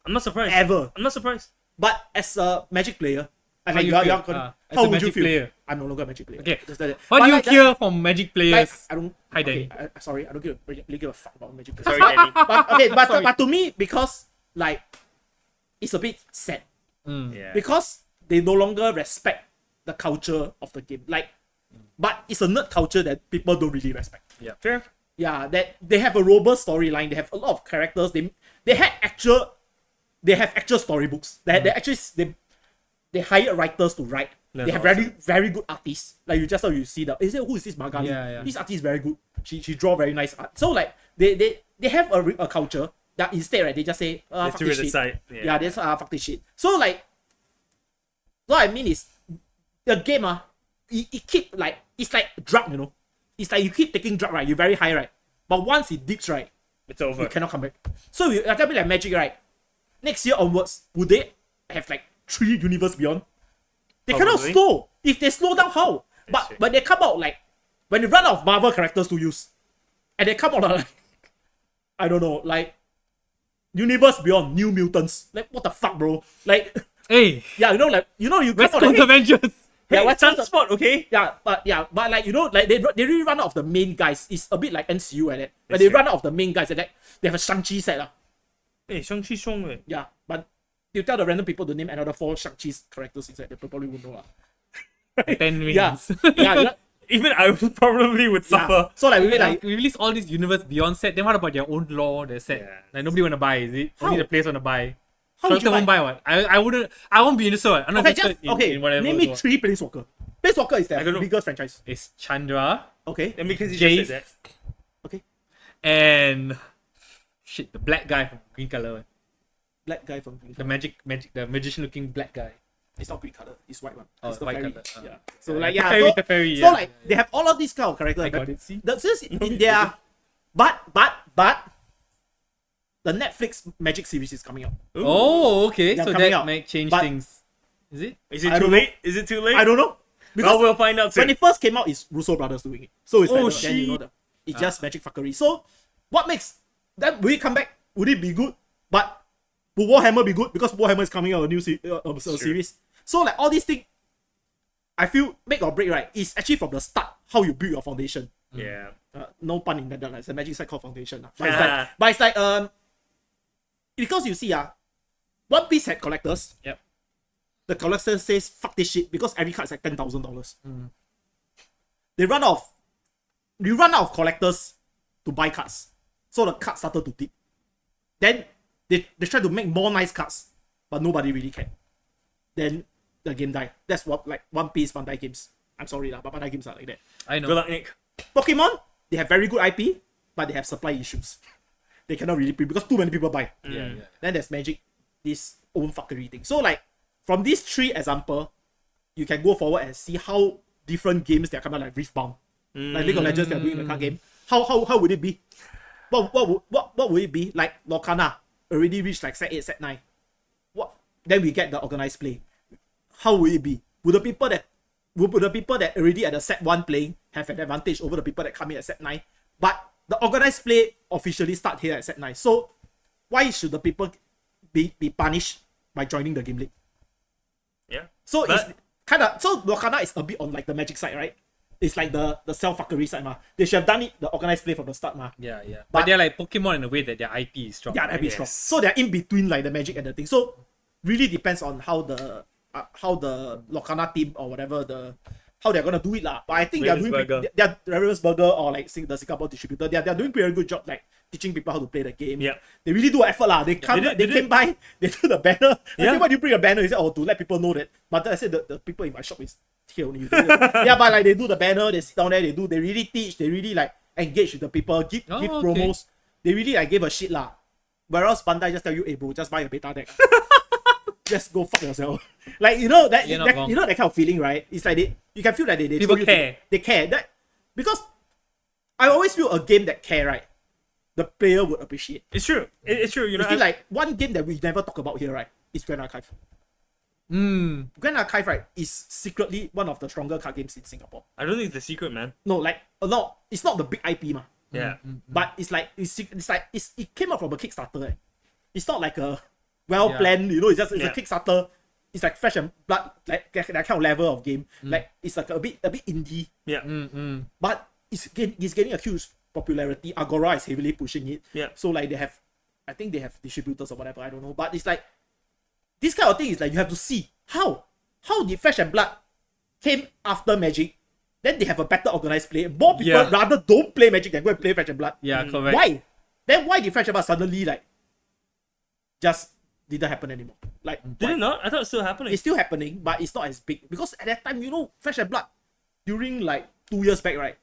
I'm not surprised. Ever. I'm not surprised. But as a Magic player, and How like you you're feel? gonna- As how a would you Magic feel? player. I'm no longer a Magic player. Okay. Just that. What But do you like that- hear from Magic Like, players? I don't. Hi, okay, Danny. sorry, I don't really give a fuck about Magic players. Sorry, Danny. but okay, Sorry. but to me, because like it's a bit sad Yeah. because they no longer respect the culture of the game. Like, but it's a nerd culture that people don't really respect. Fair. Yeah, that they have a robust storyline. They have a lot of characters. They have actual storybooks. They actually they hire writers to write. That's they have awesome. very good artists. Like you just saw, you see who is this Magali? Yeah. This artist is very good. She draw very nice art. So like they have a culture that instead, right, they just say Let's fuck do this it shit. aside. Yeah, that's fuck this shit. So like what I mean is the game it keep like it's like drug, you know. It's like you keep taking drug, right? You're very high, right? But once it dips, right, It's over. you cannot come back. So you tell me like Magic, right? Next year onwards, would they have like 3 universe beyond? They cannot Probably. slow. If they slow down, how? That's But they come out like when they run out of Marvel characters to use, and they come out like I don't know, like universe beyond New Mutants. Like what the fuck, bro? Like Hey, yeah, you come West out Coast like, Avengers. yeah, Hey, what's Sunspot, okay? but like like they really run out of the main guys. It's a bit like MCU like that. When That's they true. run out of the main guys, and like they have a Shang-Chi set Hey, Shang-Chi strong, eh. Yeah, but you tell the random people to name another 4 Shang-Chi's characters inside, they probably won't know 10 wings. Yeah, yeah, Even I probably would yeah. suffer. So like we Like, like we release all these universe beyond set. Then what about their own lore? Their set. Yeah. Like nobody wanna buy, is it? Only How? the players wanna buy. how would Collector you won't buy? buy what? I wouldn't. I won't be interested. I'm not Okay, interested just okay. in whatever. Name me goes. 3 Planeswalker. Planeswalker is I don't the know. biggest franchise. It's Chandra Okay, And because you Jace. just said that. okay. and shit, the black guy from green color one. Black guy from Green The Color. the magician looking black guy. It's not green color. It's white one. Oh, it's the white fairy. colour. Yeah. So Yeah, like the yeah. fairy, so the fairy, so yeah. like they have all of these kind of characters. I got it. See. That's just in their but the Netflix Magic series is coming out. Oh, okay. Yeah, So coming that out. might change But- things. Is it? Is it I too don't late? Is it too late? I don't know. Because Well, we'll find out soon. when it first came out, it's Russo brothers doing it. So it's Oh, like then you know shit. it's just magic fuckery. So what makes that will it come back? Would it be good? But will Warhammer be good? Because Warhammer is coming out a new series. So like all these things, I feel make or break, right? Is actually from the start how you build your foundation. Yeah. No pun intended. Like, it's a magic side called foundation. But it's like because you see One Piece had collectors. Yep. The collector says fuck this shit because every card is like $10,000. They run out of collectors to buy cards. So the cards started to dip. Then they try to make more nice cards, but nobody really cared. Then the game died. That's what like One Piece, Bandai games. I'm sorry lah, but Bandai games are like that. I know. Good luck, Nick. Pokemon, they have very good IP, but they have supply issues. They cannot really print because too many people buy. Yeah. Then there's Magic, this own fuckery thing. So like from these 3 example, you can go forward and see how different games they're coming out, like Riftbound. Like League of Legends they're doing the card game. How would it be? What would it be? Like Lorcana already reached like set 8, set 9. What then we get the organized play. How will it be? Would the people that already at the set 1 playing have an advantage over the people that come in at set 9? But the organized play officially start here at set 9. So why should the people be punished by joining the game league? Yeah. So But- it's kind of so Lorcana is a bit on like the Magic side, right? It's like the self-fuckery side, ma. They should have done it the organized play from the start, ma. Yeah. But, But- they're like Pokemon in a way that their IP is strong. Yeah, right? that'd be Yes. strong. So they're in between like the Magic and the thing. So really depends on how the Lorcana team or whatever how they're gonna do it lah. But I think Ravensburger. they're Ravensburger or like the Singapore distributor. They're doing pretty good job like teaching people how to play the game. Yeah. They really do effort lah. They come they they did. came by, they do the banner. I Yeah. said, why do you bring a banner? He said, oh, to let people know that. But I said the people in my shop is here only. Yeah, but like they do the banner, they sit down there, they really teach, they really like engage with the people, give Okay. promos. They really like give a shit lah. Whereas Bandai just tell you, hey bro, just buy a beta deck. Just go fuck yourself. Like you know that, You're not wrong. you know that kind of feeling, right? It's like you can feel like they People throw you care. they care. That because I always feel a game that care, right? The player would appreciate. It's true. It's true. You You know, feel like one game that we never talk about here, right? Is Grand Archive. Grand Archive, right, is secretly one of the stronger card games in Singapore. I don't think it's the secret, man. No, like no, it's not the big IP, ma. Yeah. But it's like it came out from a Kickstarter. It's not like a well planned, you know. It's a Kickstarter. It's like Flesh and Blood, like that kind of level of game. Like it's like a bit indie, Yeah. but it's getting a huge popularity. Agora is heavily pushing it. Yeah. So like I think they have distributors or whatever. I don't know. But it's like this kind of thing is like you have to see how did Flesh and Blood came after Magic, then they have a better organized play. More people Yeah. rather don't play Magic than go and play Flesh and Blood. Yeah, correct. Why? Then why did Flesh and Blood suddenly like just didn't happen anymore? Like Did why? it not? I thought it was still happening. It's still happening, but it's not as big because at that time, you know, Flesh and Blood during like 2 years back, right?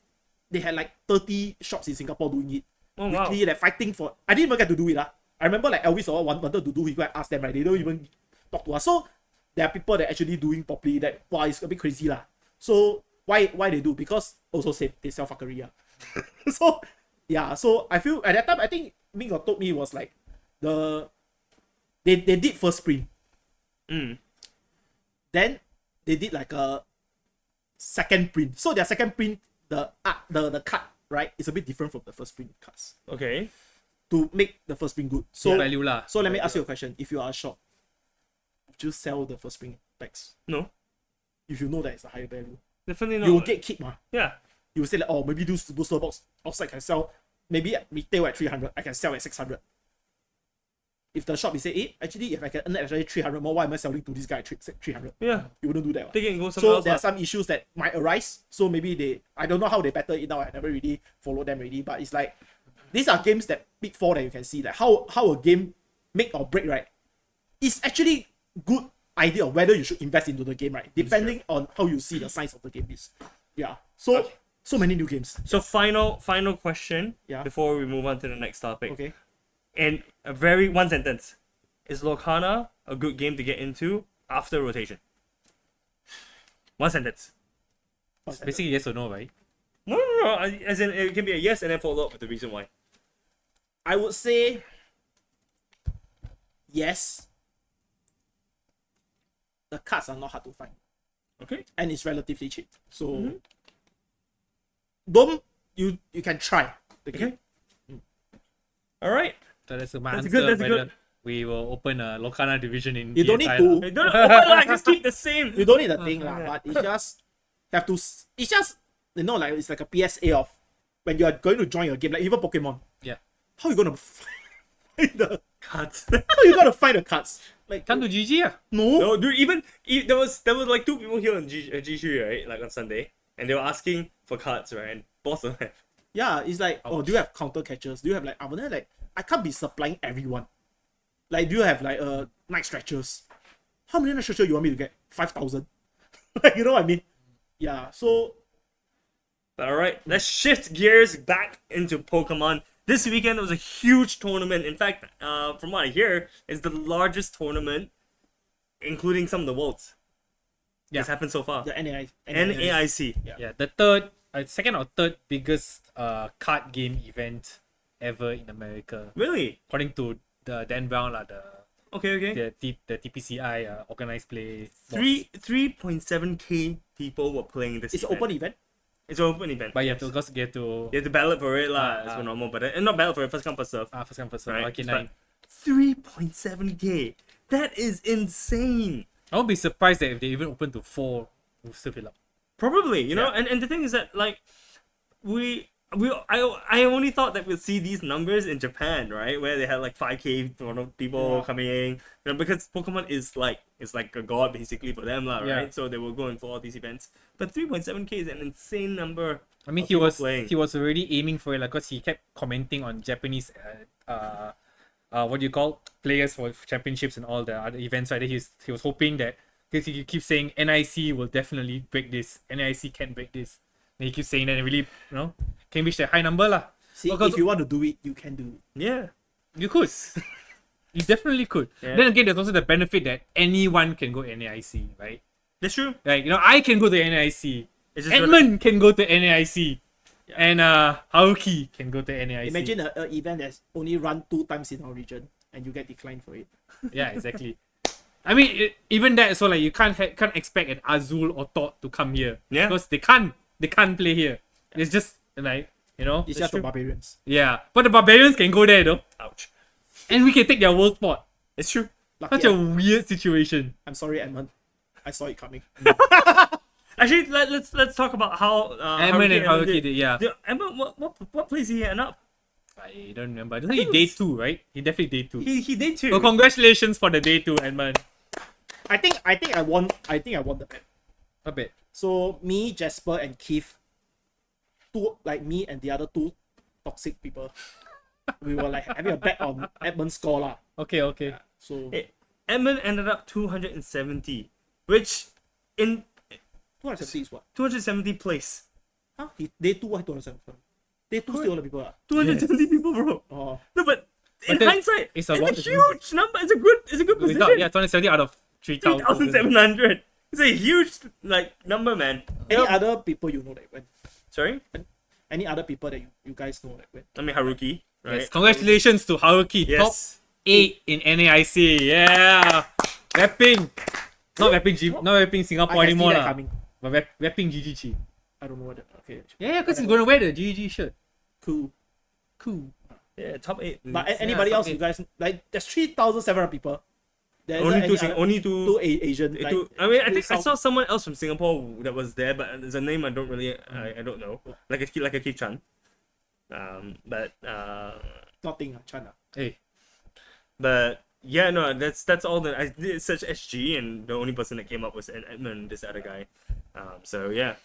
They had like 30 shops in Singapore doing it. Oh, wow. Weekly, like fighting for. I didn't even get to do it. I remember like Elvis or wanted to do. He go and ask them, right? They don't even talk to us. So there are people that actually doing properly. That wow, it's a bit crazy lah. So why they do? Because also same, they sell fuckery. Yeah. So yeah, so I feel at that time I think Ming told me was like they did first print. Then they did like a second print. So their second print, the cut, right, is a bit different from the first print cuts. Okay. To make the first print good. So value lah. So let me ask you a question. If you are a shop, would you sell the first print packs? No. If you know that it's a higher value. Definitely not. You will get kicked, ma. Yeah. You will say like, oh, maybe this booster box outside can sell, maybe at retail at 300, I can sell at 600. If the shop is say, hey, actually, if I can earn actually 300 more, why am I selling to this guy at 300? Yeah. You wouldn't do that. What? They can go somewhere So else. there are some issues that might arise. So maybe I don't know how they battle it now. I never really follow them really, but it's like these are games that big four that you can see like how a game make or break, right? It's actually good idea of whether you should invest into the game, right? Depending on how you see the size of the game is. Yeah. So Okay. so many new games. So final question. Yeah. Before we move on to the next topic. Okay. And one sentence. Is Lorcana a good game to get into after rotation? One sentence. Basically, yes or no, right? No. As in, it can be a yes and then follow up with the reason why. I would say yes. The cards are not hard to find. Okay. And it's relatively cheap. So Mm-hmm. don't you can try the game. Okay. All right. So that's my That's answer. good, that's whether good. We will open a Lorcana division in You don't need DSI to. lah. Hey, don't open like just keep the same. You don't need the thing lah, but it's just have to. It's just like it's like a PSA of when you are going to join your game, like even Pokemon. Yeah. How you gonna find the Cards. how you gonna find the cards? Like Come to GG ah. no. No, dude. There was like 2 people here on G3, right? Like on Sunday, and they were asking for cards, right? And boss don't have. Yeah, it's like oh, do you have counter catchers? Do you have like like I can't be supplying everyone. Like do you have like night stretchers? How many night stretchers you want me to get? 5,000. Like you know what I mean? Yeah. So All right, let's shift gears back into Pokemon. This weekend was a huge tournament. In fact, from what I hear, it's the largest tournament, including some of the worlds. Yeah. It's happened so far. the NAIC. NAIC. Yeah, the second or third biggest card game event ever in America, Really? according to the Dan Brown lah, Okay. the TPCI organized play. 3.7k people were playing this. It's an event. open event. It's an open event. But you have to, of course, get to You have to ballot for it lah. It's normal, but not ballot for it. First come first serve. first come first serve. Right. Okay, But nine. 3.7k. That is insane. I won't be surprised that if they even open to 4, we'll still fill up. Probably, you know, Yeah. and the thing is that like I only thought that we'd see these numbers in Japan, right, where they had like 5k people coming in, you know, because Pokemon is like a god basically for them, lah, right? Yeah. So they were going for all these events, but 3.7k is an insane number. I mean, of he people was playing. he was already aiming for it, like, cause he kept commenting on Japanese, what do you call, players for championships and all the other events, right? He was hoping that, because he keeps saying NIC will definitely break this, NIC can break this. And he keeps saying that, and really, can reach that high number lah. See, Because if you want to do it, you can do it. Yeah, you could, you definitely could. Yeah. Then again, there's also the benefit that anyone can go NAIC, right? that's true. Like, I can go to NAIC. It's just Edmund can go to NAIC. And Haruki can go to NAIC. Imagine an event that's only run 2 times in our region and you get declined for it. Yeah, exactly. I mean, even that, so like you can't expect an Azul or Tot to come here. Yeah. Because they can't play here. It's just like, It's That's just true. for barbarians. yeah. But the barbarians can go there though. Ouch. And we can take their world spot. It's true. Lucky Such a weird situation. I'm sorry, Edmund. I saw it coming. Actually, let's talk about how Edmund and Haruki did, yeah. Edmund, what place did he end up? I don't remember. I think he day 2, right? He definitely day 2. He did too. So congratulations for the day 2, Edmund. I think I won the bet. Not bad. So me, Jasper, and Keith, me and the other two toxic people, we were like having a bet on Edmund's score lah. Okay, okay. So Hey, Edmund ended up 270, which in 270 is what? 270 place. Huh? Day 2 why 270? Day 2 still a lot of people. 270 people, bro. Oh. No, but in then hindsight, it's it's a lot. a huge number. It's a good position. Result, yeah, 270 out of 3,000. 3,700. It's a huge number, man. Any other people you know that went? Sorry? Any other people that you guys know that went? I mean Haruki, right? Yes, congratulations to Haruki. Yes. Top 8 in NAIC. Yeah. Rapping. Not rapping Singapore I can see anymore that lah. coming. But rapping GGG. I don't know what. Okay. Yeah, because he's gonna wear the GGG shirt. Cool. Yeah, top 8. But anybody top else, eight. you guys like? There's 3,700 people. There only isn't two, any only other- two. two Asian. Like, I mean, I think I South- saw someone else from Singapore that was there, but there's a name I don't really, I don't know. Like a Keith Chan. But nothing. Chan. Hey. But yeah, no, that's all that I did. Search SG, and the only person that came up was Edmund, this other guy. So yeah,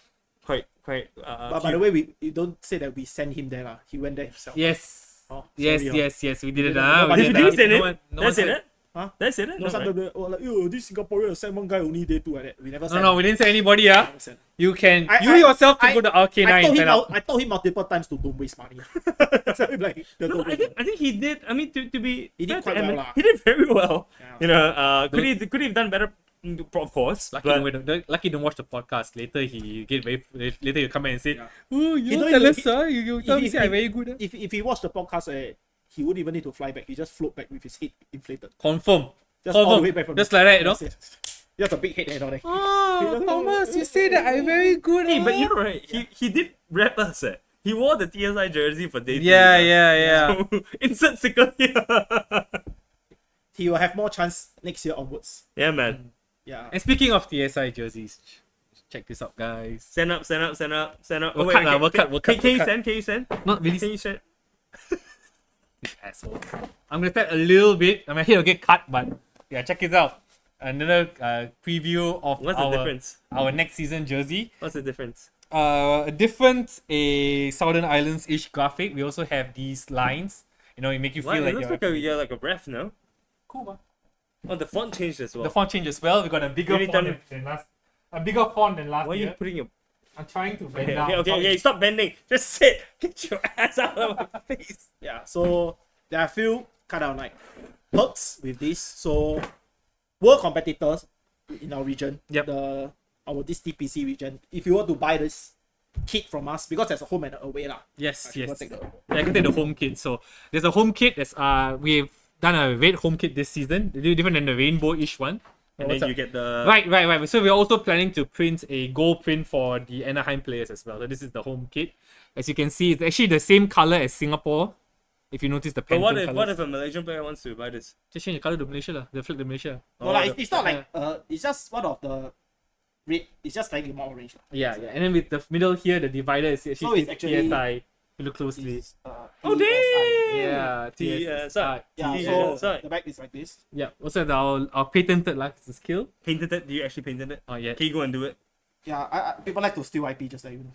quite. But by the way, you don't say that we sent him there lah. He went there himself. Yes. Oh, Yes, sorry, yes, we did it. Nobody- We Did did you that. say No it? one- no one That's said- it. Huh? That's it. No, No, some right? people like, this Singaporean sent one guy only day 2 like that. We never No, sent. no, we didn't say anybody. Never sent. You can, I- you I- yourself can I- go to RK9 I and told sign him. up. I told him multiple times to don't waste money. So I'm like, No, don't I think he did. I mean, to be He did fair to quite Edmund, well lah. he did very well. Yeah. You know, could he have done better? Of course. Lucky, lucky don't watch the podcast. Later later you come back and say, Yeah. "Oh, He you don't tell even- us, sir. You tell me if- say I'm if- very good." if he watched the podcast, he wouldn't even need to fly back. He just float back with his head inflated. Confirm. Just all the Confirm. way back from Just like that, you know. That's it. Just a big head and all that. Oh, Thomas, you say that I'm very good. Hey, but you're right. He did rep us. He wore the TSI jersey for day 2. Yeah. So, insert sticker here. He will have more chance next year onwards. Yeah, man. Yeah. And speaking of TSI jerseys, check this out, guys. Send up. We'll cut lah, we'll cut. Can you send? Not really. Can you send? This asshole. I'm gonna start a little bit. I mean, here will get cut, but yeah, check it out. Another preview of What's the difference? our next season jersey. What's the difference? A different Southern Islands ish graphic. We also have these lines. You know, it make you Why? feel It like looks you're like a ref, no? cool, man. Oh, the font changed as well. The font change as well. We got a bigger Really font done- than last. A bigger font than last Why are you year. putting your... I'm trying to bend Okay, down. okay, stop bending. Just sit. Get your ass out of my face. Yeah. So there are a few kind of like perks with this. So world competitors in our region, Yep. this TPC region, if you were to buy this kit from us, because there's a home and a away lah. Yes, Actually, yes. we'll take the- Yeah, I can take the home kit. So there's a home kit. We've done a red home kit this season, different than the rainbow-ish one. And What's then up? you get the... Right. So we're also planning to print a gold print for the Anaheim players as well. So this is the home kit. As you can see, it's actually the same color as Singapore. If you notice the But Pantone what colours. if a Malaysian player wants to buy this? Just change the color to Malaysia lah. The flag to Malaysia. No, like, the- it's not like it's just one of the red. It's just slightly more orange lah. Yeah. And then with the middle here, the divider is So actually, it's actually- TSI. If you look closely. It's, Oh, TSI. damn! Yeah, TSI. Yeah, TSI. so the back is like this. Yeah. Also our patented like the skill. Painted it? Do you actually painted it? Oh yeah. Can you go and do it? Yeah, people like to steal IP, just like you know.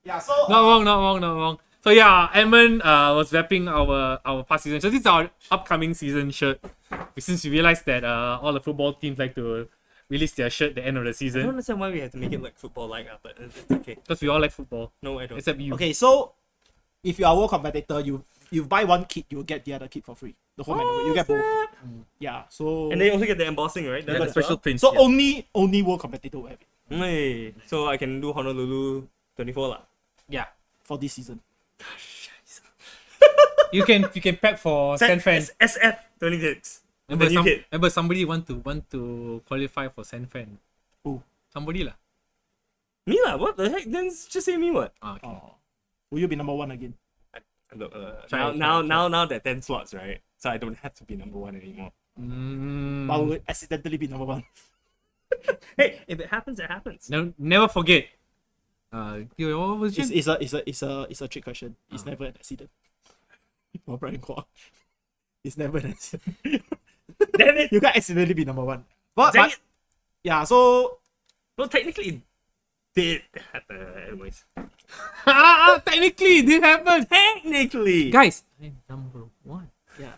Yeah, so Not wrong. So yeah, Edmund was wrapping our past season. So this is our upcoming season shirt. Since we realized that all the football teams like to release their shirt at the end of the I don't season. understand why we have to make it like football-like, but it's okay. Because we all like football. No, I don't. Except you. okay, so if you are a world competitor, you buy one kit, you'll get the other kit for free. The home and away, you get both. Yeah, so And they also get the embossing, right? Yeah, That the as special well? prints. so yeah. only world competitor will have it Hey, so I can do Honolulu 24 lah. Yeah. for this season. You can prep for San Fran. SF 26. The new kit. Remember somebody want to qualify for San Fran. Who? Somebody lah. Me lah, what the heck? Then just say me what? Ah, okay. Oh, will you be number one again? Look, Try, now there are 10 slots, right? So I don't have to be number 1 anymore. But will accidentally be number one. Hey, if it happens, it happens. No, never forget. What was it? It's a trick question. It's never an accident. For Brian Kwok. It's never an accident. Damn it! You can't accidentally be number one. But, Dang but it. Yeah, so Well, technically, it did happen. Anyways, Technically, it did happen. technically, Guys, I'm number 1. yeah.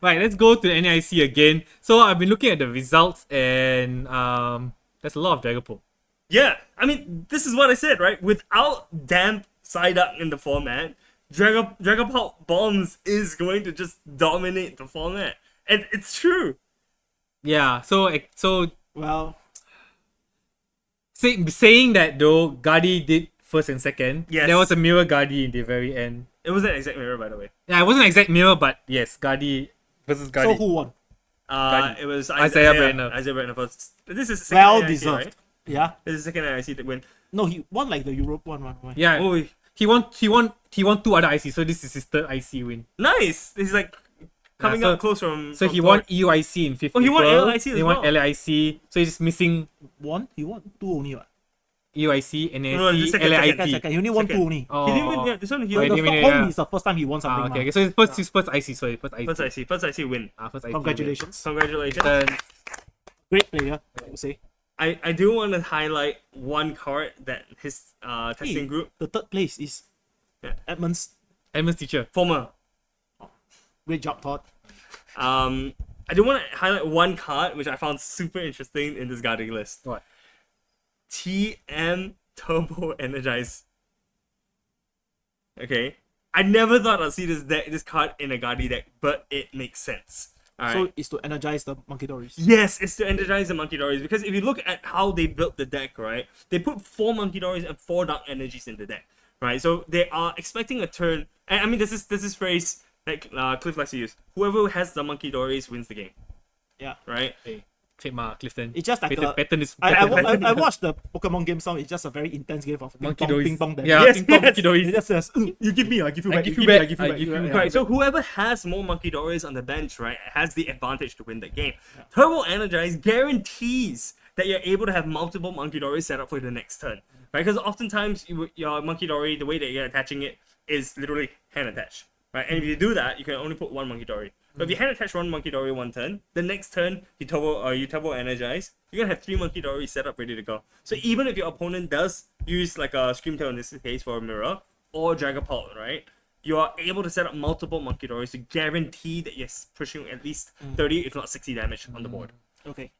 Right, let's go to NAIC again. So I've been looking at the results and there's a lot of Dragapult. yeah. I mean, this is what I said, right? Without damp Psyduck in the format, Dragapult Bombs is going to just dominate the format, and it's true. Yeah, so Well, saying that though, Gardy did first and second. Yes. There was a mirror Gardy in the very end. It was an exact mirror, by the way. Yeah, it wasn't an exact mirror, but yes, Gardy versus so Gardy. who won? It was Isaiah Brenner. Isaiah Brenner first. This is the second Well NIC, deserved. right? Yeah. This is the second NIC that win. No, he won like the Europe one. Right? Yeah, Oh, he won 2 other IC, so this is his 3rd IC win. nice. He's like coming so- up close from. So from he won third. EUIC in 5th Oh, he won April. LIC as He won well. LIC, so he's missing He won 2 only. What? EUIC, No, no, NAC, second, LIC. Second. He only won 2 only. Oh, He didn't win. Yeah, this one he Oh, The he won. didn't win, Stockholm yeah. is the first time he won something. okay, mah. okay, so his first IC, sorry, first IC. First IC win. First IC. Congratulations. Congratulations. Then, Great player, I would say. I do want to highlight one card that his testing group, The 3rd place is Yeah. Edmund's. Edmund's teacher. former. Great job, Todd. I do want to highlight one card which I found super interesting in this guarding list. What? TM Turbo Energize. Okay. I never thought I'd see this card in a Guardi deck, but it makes sense. Alright. So it's to energize the Monkey Doris. Yes, it's to energize the Monkey Doris, because if you look at how they built the deck, right, they put 4 Monkey Doris and 4 Dark Energies in the deck, right? So they are expecting a turn, and I mean this is phrase that Cliff likes to use. Whoever has the Monkey Doris wins the game, Yeah. right? Hey, trademark Clifton. It's just like a- pattern is I watched the Pokemon game song. It's just a very intense game of Monkey ping Doris. pong. Then. Yeah, Yes, ping pong yes. Monkey Doris. It just says, you give me, I give you I back. give You you give me, back, I give you I back. give you Yeah, back. yeah. Right, so whoever has more Monkey Doris on the bench, right, has the advantage to win the game. Turbo Energize guarantees that you're able to have multiple Monkey Doris set up for the next turn, right? Because oftentimes your Monkey Dory, the way that you're attaching it is literally hand attached, right? And if you do that, you can only put 1 Monkey Dory. But if you hand attach 1 Monkey Dory one turn, the next turn you turbo energize, you're gonna have 3 Monkey Dory set up ready to go. So even if your opponent does use like a Screamtail in this case for a mirror or Dragapult, right? You are able to set up multiple Monkey Dories to guarantee that you're pushing at least 30, if not 60 damage on the board. Okay.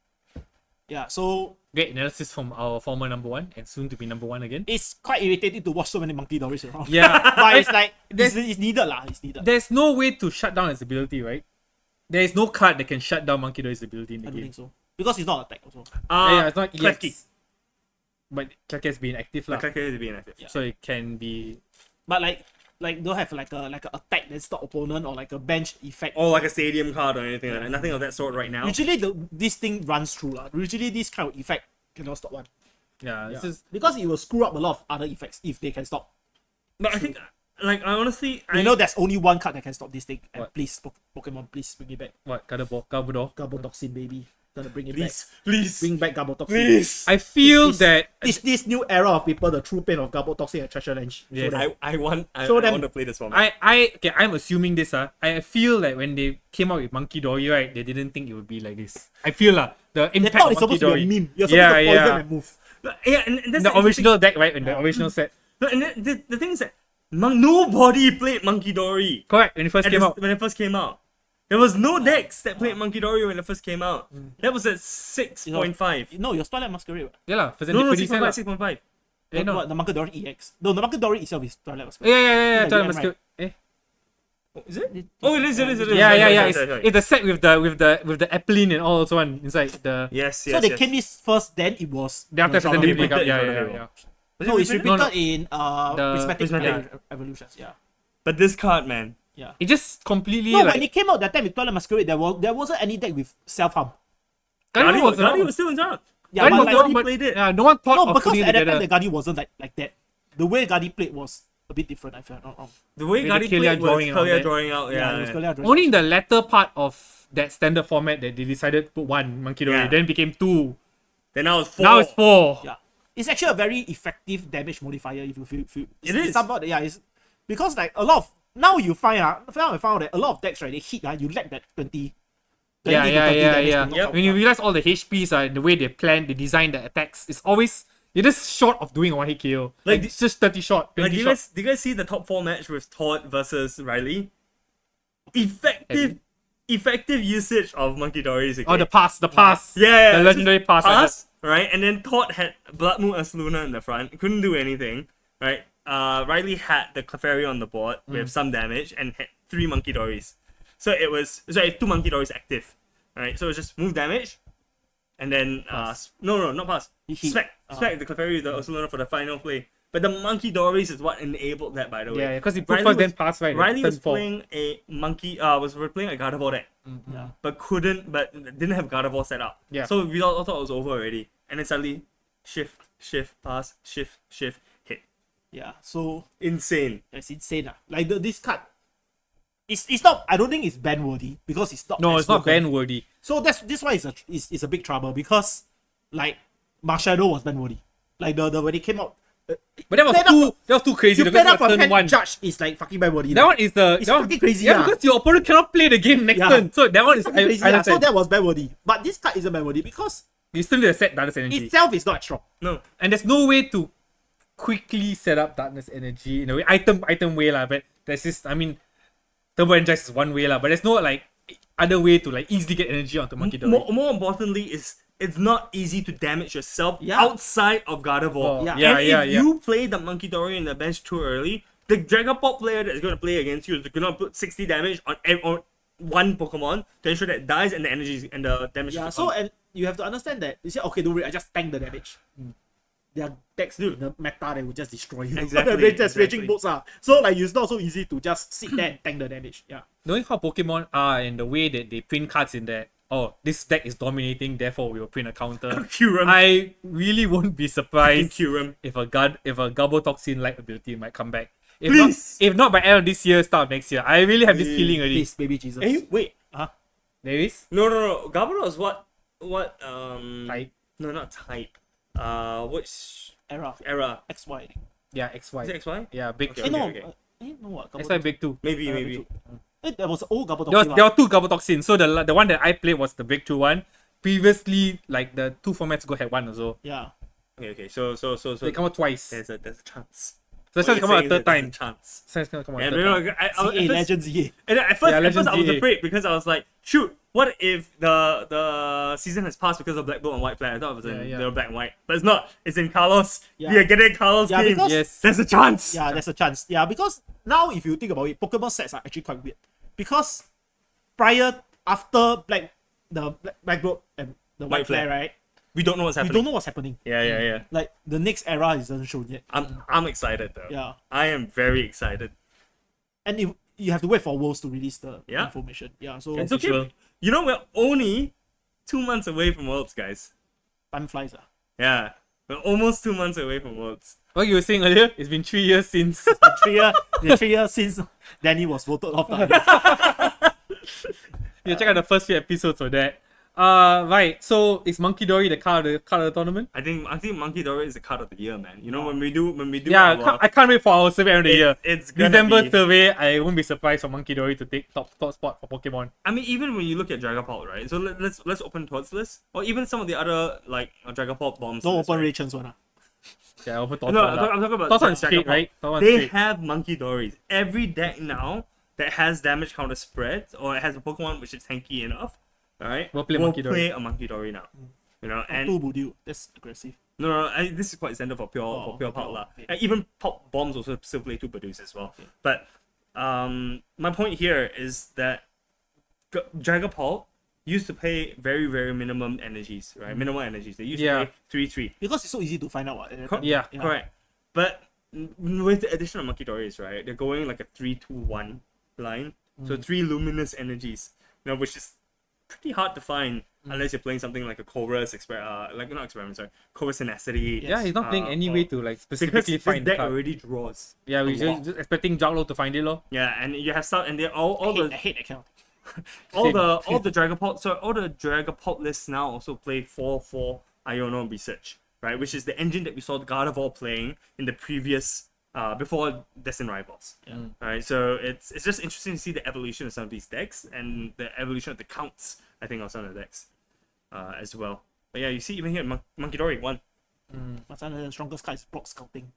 Yeah, so Great analysis from our former number 1 and soon to be number 1 again. it's quite irritating to watch so many Monkey Doris around. Yeah, But it's like, it's needed lah. It's needed. there's no way to shut down its ability, right? There is no card that can shut down Monkey Dory's ability in I the don't game. think so. Because it's not attack also. Yeah, it's not Klefki. EX, but Klefki has been active lah, Like is being active. so it can be. But like don't have like a attack that stop opponent or like a bench effect. Or like a stadium card or anything like that. Nothing of that sort right now. Usually this thing runs through lah. Usually this kind of effect cannot stop one. Yeah, this is Because it will screw up a lot of other effects if they can stop. But I think, like, I honestly, You know there's only one card that can stop this thing. And What? please, Pokemon, please bring it back. what Gardevoir. Garbotoxin, baby. Gonna bring it please, back. Bring back Garbotoxin. please. I feel This- that This new era of people, the true pain of Garbotoxin and Treasure Range. Yes. So that- I want Show them. to play this format. I'm assuming this. I feel like when they came out with Monkey Dory, right, they didn't think it would be like this. I feel the they impact thought of it's Monkey supposed to Dory. be a meme. You're supposed to poison yeah. and move. Yeah, and that's The original deck, right? In the original set. No, and the thing is that nobody played Monkey Dory Correct. When it first came out. when it first came out. There was no decks that played Monkey Dory when it first came out. That was at 6.5. No, your Twilight Masquerade. What? Yeah lah. No, 6.5, 6.5. Eh, no. What, the Monkey Dory EX. No, the Monkey Dory itself is Twilight Masquerade. Yeah. Like Twilight VM, Masquerade. Eh? Is it? Oh, it is. Yeah. Sorry. It's the set with the Eppeline and all also one inside the. Yes. So they came this first, then it was. They after Shadow then they of the pick up. Moon. Yeah. No, it's repeated No. in The Prismatic Prismatic. Evolutions. Yeah. But this card, man. Yeah. It just completely No, like. when it came out that time with Twilight Masquerade, there wasn't any deck with self harm. Guardian was Guardian around. was still in charge. Yeah, Guardian but was like, around, he but played it. yeah, no one thought no, of because putting it at that time together. the Guardian wasn't like that. The way Guardian played was a bit different. I felt not wrong. The way With Guardian the Kalia played was drawing and all Kalia that. drawing out. it was Yeah. Kalia drawing. Only in the latter part of that standard format that they decided to put 1 Monkey Dory, Yeah. then became 2. Then now it's 4. Now it's 4. Yeah, it's actually a very effective damage modifier if you feel. It is. It's about, yeah, it's because like a lot of now you find now I found that a lot of decks, right, they hit you lack that 20 Yeah, 20 to yeah, 30 yeah, damage yeah. to knock out. When you realize all the HPs are the way they plan, they design the attacks, it's always you're just short of doing a one hit KO. Like it's just 30 shot, 20 Like, shot. do you guys see the top 4 match with Todd versus Riley? Effective usage of Monkey Dori's. Okay? Oh, the pass. Yeah, The legendary pass. right? And then Todd had Blood Moon Luna in the front, couldn't do anything, right? Riley had the Clefairy on the board with some damage and had 3 Monkey Doris. So it was 2 Monkey Doris active, right? So it was just move damage, and then not pass. Smack the Clefairy with the Ursaluna for the final play. But the Monkey Doris is what enabled that, by the way. Yeah, because he put first then pass, right? Riley was turn four. playing a monkey. Was playing a Gardevoir deck, Yeah. but didn't have Gardevoir set up. Yeah. So we all thought it was over already, and then suddenly shift, pass, shift, hit. Yeah. So Insane. it's insane. Like this card. It's not. I don't think it's ban worthy because it's not. No, it's not ban. ban worthy. So this why it's a big trouble because like Marshadow was ban worthy. Like the when it came out. But that was too crazy. You because play up turn from one. Judge is like fucking ban worthy. That one is It's fucking crazy. Yeah, because your opponent cannot play the game next turn. So that one is fucking crazy. I So understand. that was ban worthy. But this card isn't ban worthy because You still need to set Darkness Energy. itself is not strong. No. And there's no way to quickly set up Darkness Energy in a way. Item way lah, but there's this, I mean, Turbo Energize is one way lah, but there's no like other way to like easily get energy onto Monkey Dori. More importantly, it's not easy to damage yourself Yeah. outside of Gardevoir. Oh, Yeah. yeah, And yeah, if yeah. you play the Monkey Dori in the bench too early, the Dragapult player that is going to play against you is going to put 60 damage on one Pokemon to ensure that it dies and the energy and the damage. Yeah. is So on. and you have to understand that you say okay, don't worry, I just tank the damage. There are decks in the meta that will just destroy you. Exactly, Just exactly. raging bolts are. So like it's not so easy to just sit there and tank the damage. Yeah. Knowing how Pokemon are and the way that they print cards in that, oh, this deck is dominating, therefore we will print a counter. Kyurem. I really won't be surprised Kyurem. if a Garbotoxin like ability might come back. Please. If not by end of this year, start of next year. I really have this feeling already. Please, baby Jesus. Hey, wait. There is No. Gardevoir is what type. No, not type. Which Era. era? XY. Yeah, XY. Is it XY? Yeah, big Okay, two. No. okay. No what? XY big two. Maybe. There was old Garbotoxin. There were two Garbotoxins. So the one that I played was the breakthrough one. Previously, like the 2 formats ago had one also. Yeah. Okay. So They come out twice. there's a chance. So it's going to come out a third There's time. a chance. So it's going to come out Yeah, a but third you time. know, at CA first- Legends EA. And at first, Yeah, I was Legends EA. afraid because I was like, shoot, what if the season has passed because of Black Blue and White Flag? I thought it was in Yeah. they were black and white, but it's not. It's in Carlos. Yeah. We are getting Carlos Yeah, game. because- Yes. There's a chance. Yeah, there's a chance. Yeah, because now if you think about it, Pokemon sets are actually quite weird. Because after Black Blood and the White White Flare, Flare. right? We don't know what's We happening. don't know what's happening. Yeah. Like the next era isn't shown yet. I'm excited though. Yeah. I am very excited. And if you have to wait for Worlds to release the Yeah. information. Yeah, so It's okay. Sure. You know, we're only 2 months away from Worlds, guys. time flies. Yeah. We're almost 2 months away from Worlds. What you were saying earlier, it's been 3 years since. The 3 years since Danny was voted off. You check out the first few episodes for that. Right. So is Monkey Dori the card of the tournament? I think Monkey Dori is the card of the year, man. You know, when we do Yeah, our- I can't wait for our survey of the year. it's gonna December be- survey. I won't be surprised for Monkey Dori to take top spot for Pokemon. I mean, even when you look at Dragapult, right? So let's open towards list, or even some of the other like Dragapult bombs. No list, open right? Rachens one. Yeah, over top. No, I'm talking about Toss on straight, Dragapult. right? Top one They straight. have Monkey Doris. Every deck now that has damage counter spread, or it has a Pokemon which is tanky enough, alright, Will play Monkey Dori. play a Monkey Dory now. You know, and Two Budew. That's aggressive. no, this is quite standard for pure pop lah. okay. And even pop bombs also still play 2 produce as well. But my point here is that Dragapult used to play very, very minimum energies, right? Minimal energies. They used Yeah. to play 3/3. Because it's so easy to find out what. Yeah. Correct. But with the addition of Monkey Doris, right, they're going like a 3-2-1 line. So 3 luminous energies, you know, which is pretty hard to find unless you're playing something like a Chorus Chorus Tenacity. Yeah, he's not playing any or- way to like because specifically this find the deck card. already draws. Yeah, a we're lot. just expecting Jaglo to find it, lor. Yeah, and you have some, and they're all I the hate that kind of thing. all the Dragapult. So all the Dragapult lists now also play 4/4 Iono Research, right? Which is the engine that we saw Gardevoir playing in the previous before Destined Rivals. Right, so it's just interesting to see the evolution of some of these decks and the evolution of the counts, I think, of some of the decks as well. But yeah, you see even here, Monkey Dori won. But one of the strongest cards is Block Scouting.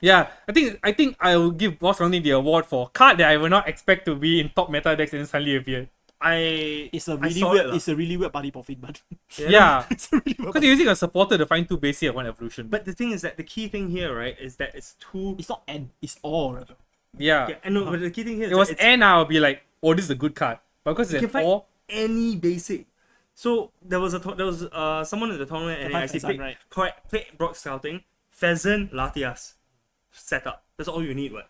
Yeah, I think I will give Boss Rounding the award for card that I will not expect to be in top meta decks and suddenly appear. It's a really saw weird. it, It's a really weird body profit, but Yeah, it's a really weird. because you're using a supporter to find 2 base here, 1 evolution. But the thing is that the key thing here, right, is that it's too. It's not N. It's all. Rather. Yeah, Yeah, I know, but the key thing here is it was that it's, N, I'll be like, oh, this is a good card. But because you it's can find all, any basic. So there was someone in the tournament and The I Pheasant, played, right? correct, played Brock Scouting, Pheasant, Latias, setup. That's all you need, what?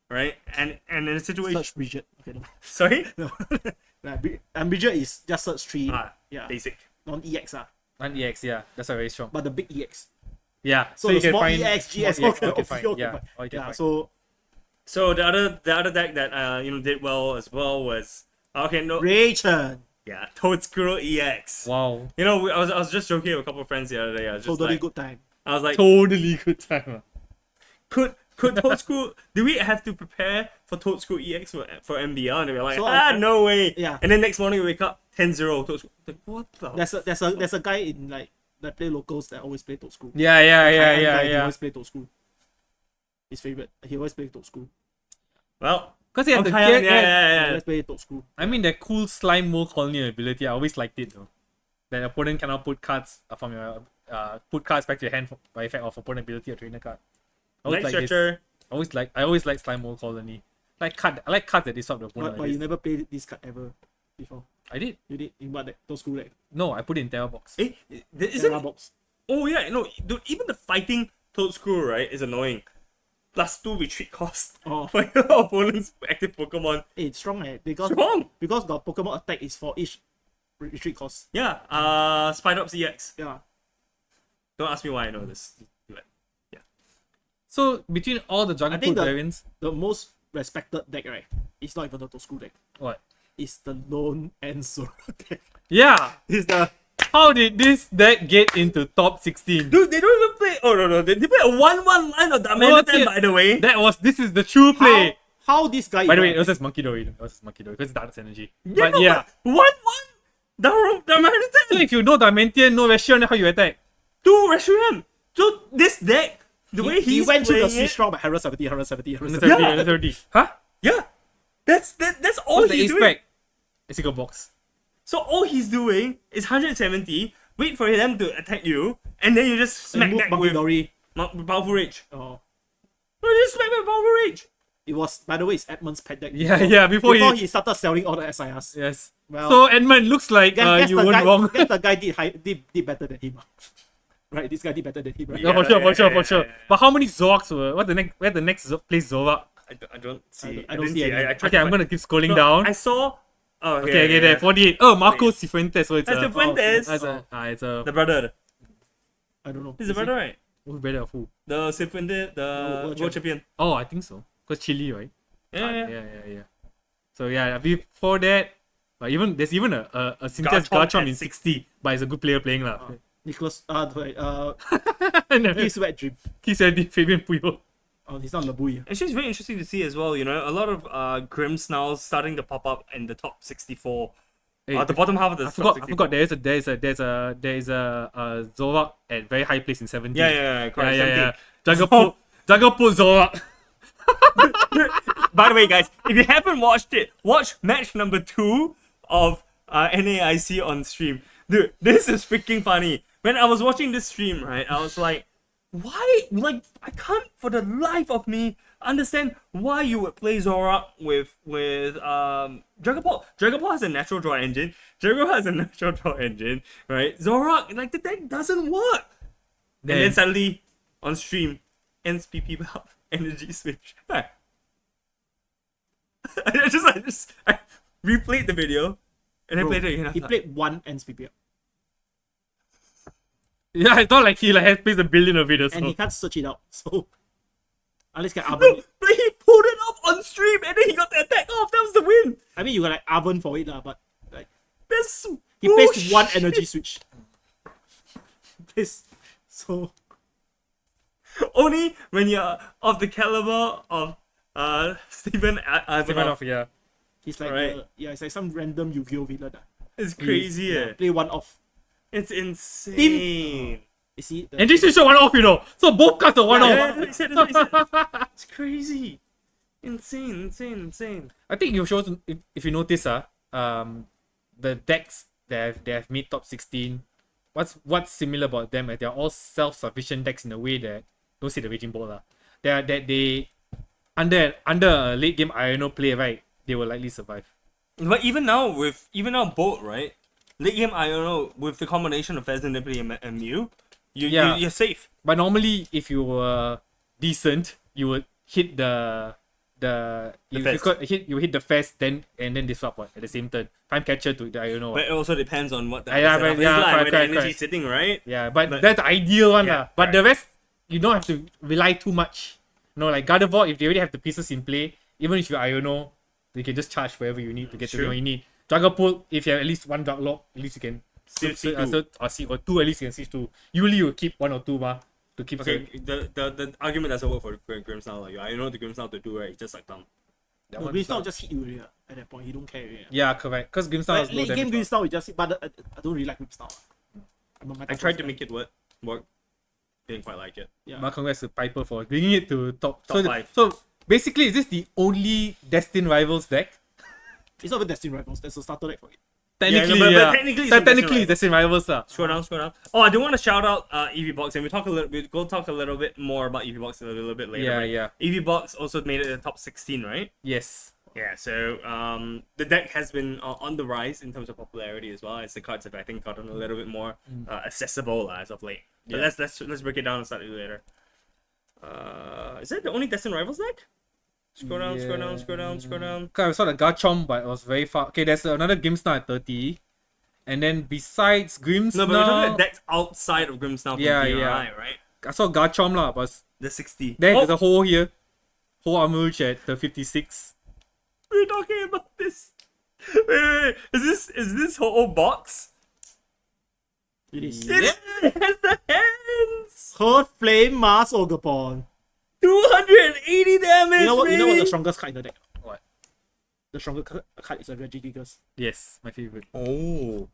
Right? And in a situation. Search Bridget. Okay, no. Sorry? No. And Bridget is just search 3. Yeah. Basic. Non-EX. and EX, yeah, that's a very strong. But the big EX. Yeah, So, you the can small find EX, GX, small all EX, all you can find. all Yeah, can all you can yeah, find. So the other deck that did well as well was Raychen. yeah, Toad Squirrel EX. Wow, I was just joking with a couple of friends the other day. I was just Totally like, good time. I was like, totally good time. could Toad Squirrel, do we have to prepare for Toad Squirrel EX for MBL? And they were like, So no way. Yeah. And then next morning we wake up 10-0 Toad Squirrel. Like, what the? There's a guy in like that play locals that always play Toad School. Yeah, He always play Toad School. His favorite. He always play Toad School. Well, Because he has the yeah, he yeah. Always play Toad School. I mean, the cool slime mole colony ability, I always liked it though. That opponent cannot put cards from your put cards back to your hand by effect of opponent ability or trainer card. I always Night like this. Stretcher. I always like slime mole colony. I like cards that disrupt the opponent. But Like you this. never played this card ever before. I did. You did in what deck? Toad School deck. No, I put it in Terra box. Isn't Terra box. Oh yeah, no, dude, even the fighting Toad Squirrel, right, is annoying. +2 retreat cost Oh, for your opponent's active Pokemon. it's strong because Strong! because the Pokemon attack is for each retreat cost. Yeah, Spiderops EX. Yeah. Don't ask me why I know this. But, So between all the think Dragapult the- variants, The most respected deck, right? It's not even the Toad School deck. what? It's the Lone and Zoro deck. Yeah. It's the How did this deck get into top 16? dude, they don't even play. Oh no, they play a 1/1 line of Diamante, by the way. This is the true play. how this guy. By the way, it was just Monkey Dori. Because it's Dark's energy. Yeah, But yeah. 1/1 So Diamante. if you know Diamantian, no Reshion, how you attack? 2 Reshiram. So this deck, the way he he's went through the playing switch it, strong by 170, 170, 170. 30, 30. Huh? yeah, that's all What's the he's ace doing. spec? A single box. So all he's doing is 170. Wait for them to attack you, and then you just smack And move back Monkey with Dori. powerful rage. Oh. No, you just smack back with powerful rage. It was, by the way, it's Edmund's pet deck. Yeah, before he started selling all the SIRs. Yes. Well, So Edmund looks like guess you the weren't guy, wrong. guess the guy did better than him. Right, this guy did better than him. Right? No, for Yeah, sure. yeah. But how many Zoroarks were? Where the next place Zorak? I don't see. I don't didn't see any. I tried Okay, to I'm find- gonna keep scrolling No, down. I saw. Oh, Okay, there, 48. Oh, Marco Cifuentes. So it's That's a. Cifuentes. It's a. The brother. I don't know. He's the brother, right? Who's better of who? The Cifuentes, the World world champion. Oh, I think so. Cause Chile, right? Yeah. Yeah. So yeah, before that, there's even a Cynthia's Garchomp Garchomp in at 60, but it's a good player playing lah. Nicholas, And then he's wet dream. he said Fabian Puyo. Oh, he's not Labui. Actually, it's very interesting to see as well. A lot of Grim Snarls starting to pop up in the top 64. Hey, The bottom half of the I top forgot. 64. There's a Zorak at very high place in 70. Yeah, correct. Yeah. Dragapult Zorak. By the way, guys, if you haven't watched it, watch match number 2 of NAIC on stream. Dude, this is freaking funny. When I was watching this stream, right, I was like, why? Like, I can't for the life of me understand why you would play Zorak with Dragapult. Dragapult has a natural draw engine. Right? Zorak, like, the deck doesn't work. And then suddenly, on stream, ends PP belt, energy switch. I replayed the video, and I Bro, played it again. he played one ends PPL. Yeah, it's not like he has placed a billion of it. And he can't search it out. So, unless you can No, oven. but he pulled it off on stream, and then he got the attack off. That was the win. I mean, you got like oven for it, but like That's he placed bullshit. one energy switch. This so Only when you're of the caliber of Stephen Ivanov. Yeah. He's like Right. it's like some random Yu-Gi-Oh villain. It's crazy, Yeah, play one off. It's insane. You see? And this is one off, you know. So both cards are one off. Yeah, that's what he said. It's crazy. Insane. I think if you notice, the decks they have made top 16. What's similar about them? They're all self-sufficient decks in a way that don't see the Raging Ball they under a late game INO play, right? They will likely survive. But even now Bolt, right? Late game I don't know, with the combination of Fez and Nippy and Mew, you're safe. But normally, if you were decent, you would hit the hit the fest then disrupt at the same turn. Time catcher to the I don't know. But it also depends on what the correct, when the energy's sitting, right? Yeah, but that's the ideal one. Yeah, But the rest, you don't have to rely too much. You know, like Gardevoir, if they already have the pieces in play, even if you Iono, you can just charge wherever you need to get to where you need. Dragapult, if you have at least one Dark Lock, at least you can or two, at least you can switch to. Usually you keep one or two to keep. Okay, the argument doesn't work for Grimstyle. Like, I know the Grimstyle to do, right? It's just like dumb. No, Grimstyle just hit you already, at that point. He don't care. Yeah, correct. Because Grimstyle is low late game damage. Grimstyle, just hit, but I don't really like Grimstyle. I tried to make it work. Didn't quite like it. Yeah. But congrats to Piper for bringing it to top 5. So basically, is this the only Destined Rivals deck? It's not even Destined Rivals. There's a starter deck for it. Technically, but technically it's technically Destined Rivals. Scroll down. Oh, I do want to shout out Eevee Box, and we'll talk a little bit more about Eevee Box a little bit later. Yeah. Eevee Box also made it in the top 16, right? Yes. Yeah, so the deck has been on the rise in terms of popularity as well, as the cards have, I think, gotten a little bit more accessible as of late. But let's break it down and start it later. Is that the only Destined Rivals deck? Scroll down. Okay, I saw the Garchomp, but it was very far. Okay, there's another Grimstar at 30. And then besides Grimstar... No, but we're talking about decks outside of Grimstar from DRI, right? I saw Garchomp, but... The 60. There's a hole here. Whole Armouge at the 56. We're talking about this. Wait. Is this whole box? It is. It has the hands! Hurt Flame Mars Ogapon. 280 damage! You know what's the really? strongest card in the deck? What? The strongest card is a Regigigas. Yes, my favorite. Oh.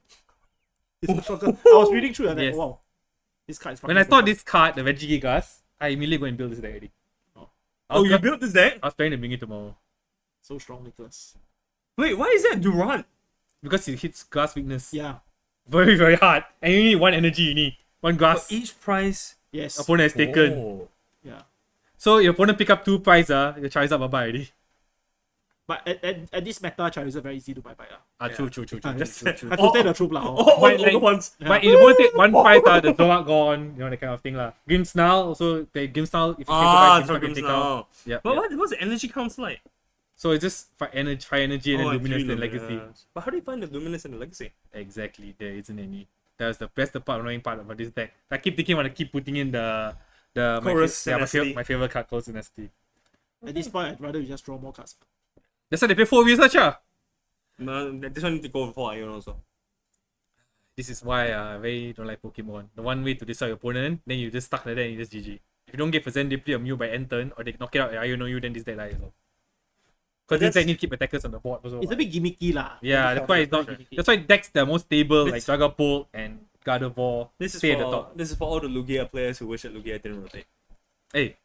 It's the strongest. I was reading through and Yes. wow. This card is When I saw this card, the Regigigas, I immediately go and build this deck already. Oh, you built this deck? I was planning to bring it tomorrow. so strong, Nicholas. Wait, why is that Durant? Because it hits grass weakness. Yeah. Very, very hard. And you need one energy, you need one grass. For each price. Yes. Opponent has taken. Oh. Yeah. So your opponent pick up 2 prize, your Charizard bye-bye already. But at this meta, Charizard very easy to bye-bye. True. I have to That's- say the truth lah. Oh, But all like- the ones. But if you won't take 1 prize, the Zorak gone, you know, that kind of thing lah. Grimmsnarl also, the Grimmsnarl, if you take 2 prize, for Grimmsnarl can take Grimsnarl. out. Yeah. But what's the energy counts like? So it's just fire energy and then Luminous and Legacy. But how do you find the Luminous and the Legacy? Exactly, there isn't any. That's the annoying part about this deck. I keep thinking I want to keep putting in Chorus Tenacity. my favorite card, Chorus Tenacity. At this point, I'd rather you just draw more cards. That's why they play 4 research. No, this one need to go for Iron also. This is why I very don't like Pokemon. The one way to destroy your opponent, then you just stuck like that and you just GG. If you don't get present, they play a Mew by end turn, or they knock it out, I know you, then this deck dies. Because this deck need to keep attackers on the board also. It's a bit gimmicky lah. Yeah, that's why it's not. Gimmicky. That's why decks that are most stable, like Dragapult and Gardevoir, This is stay at the for top. this is for all the Lugia players who wish that Lugia didn't rotate. Hey,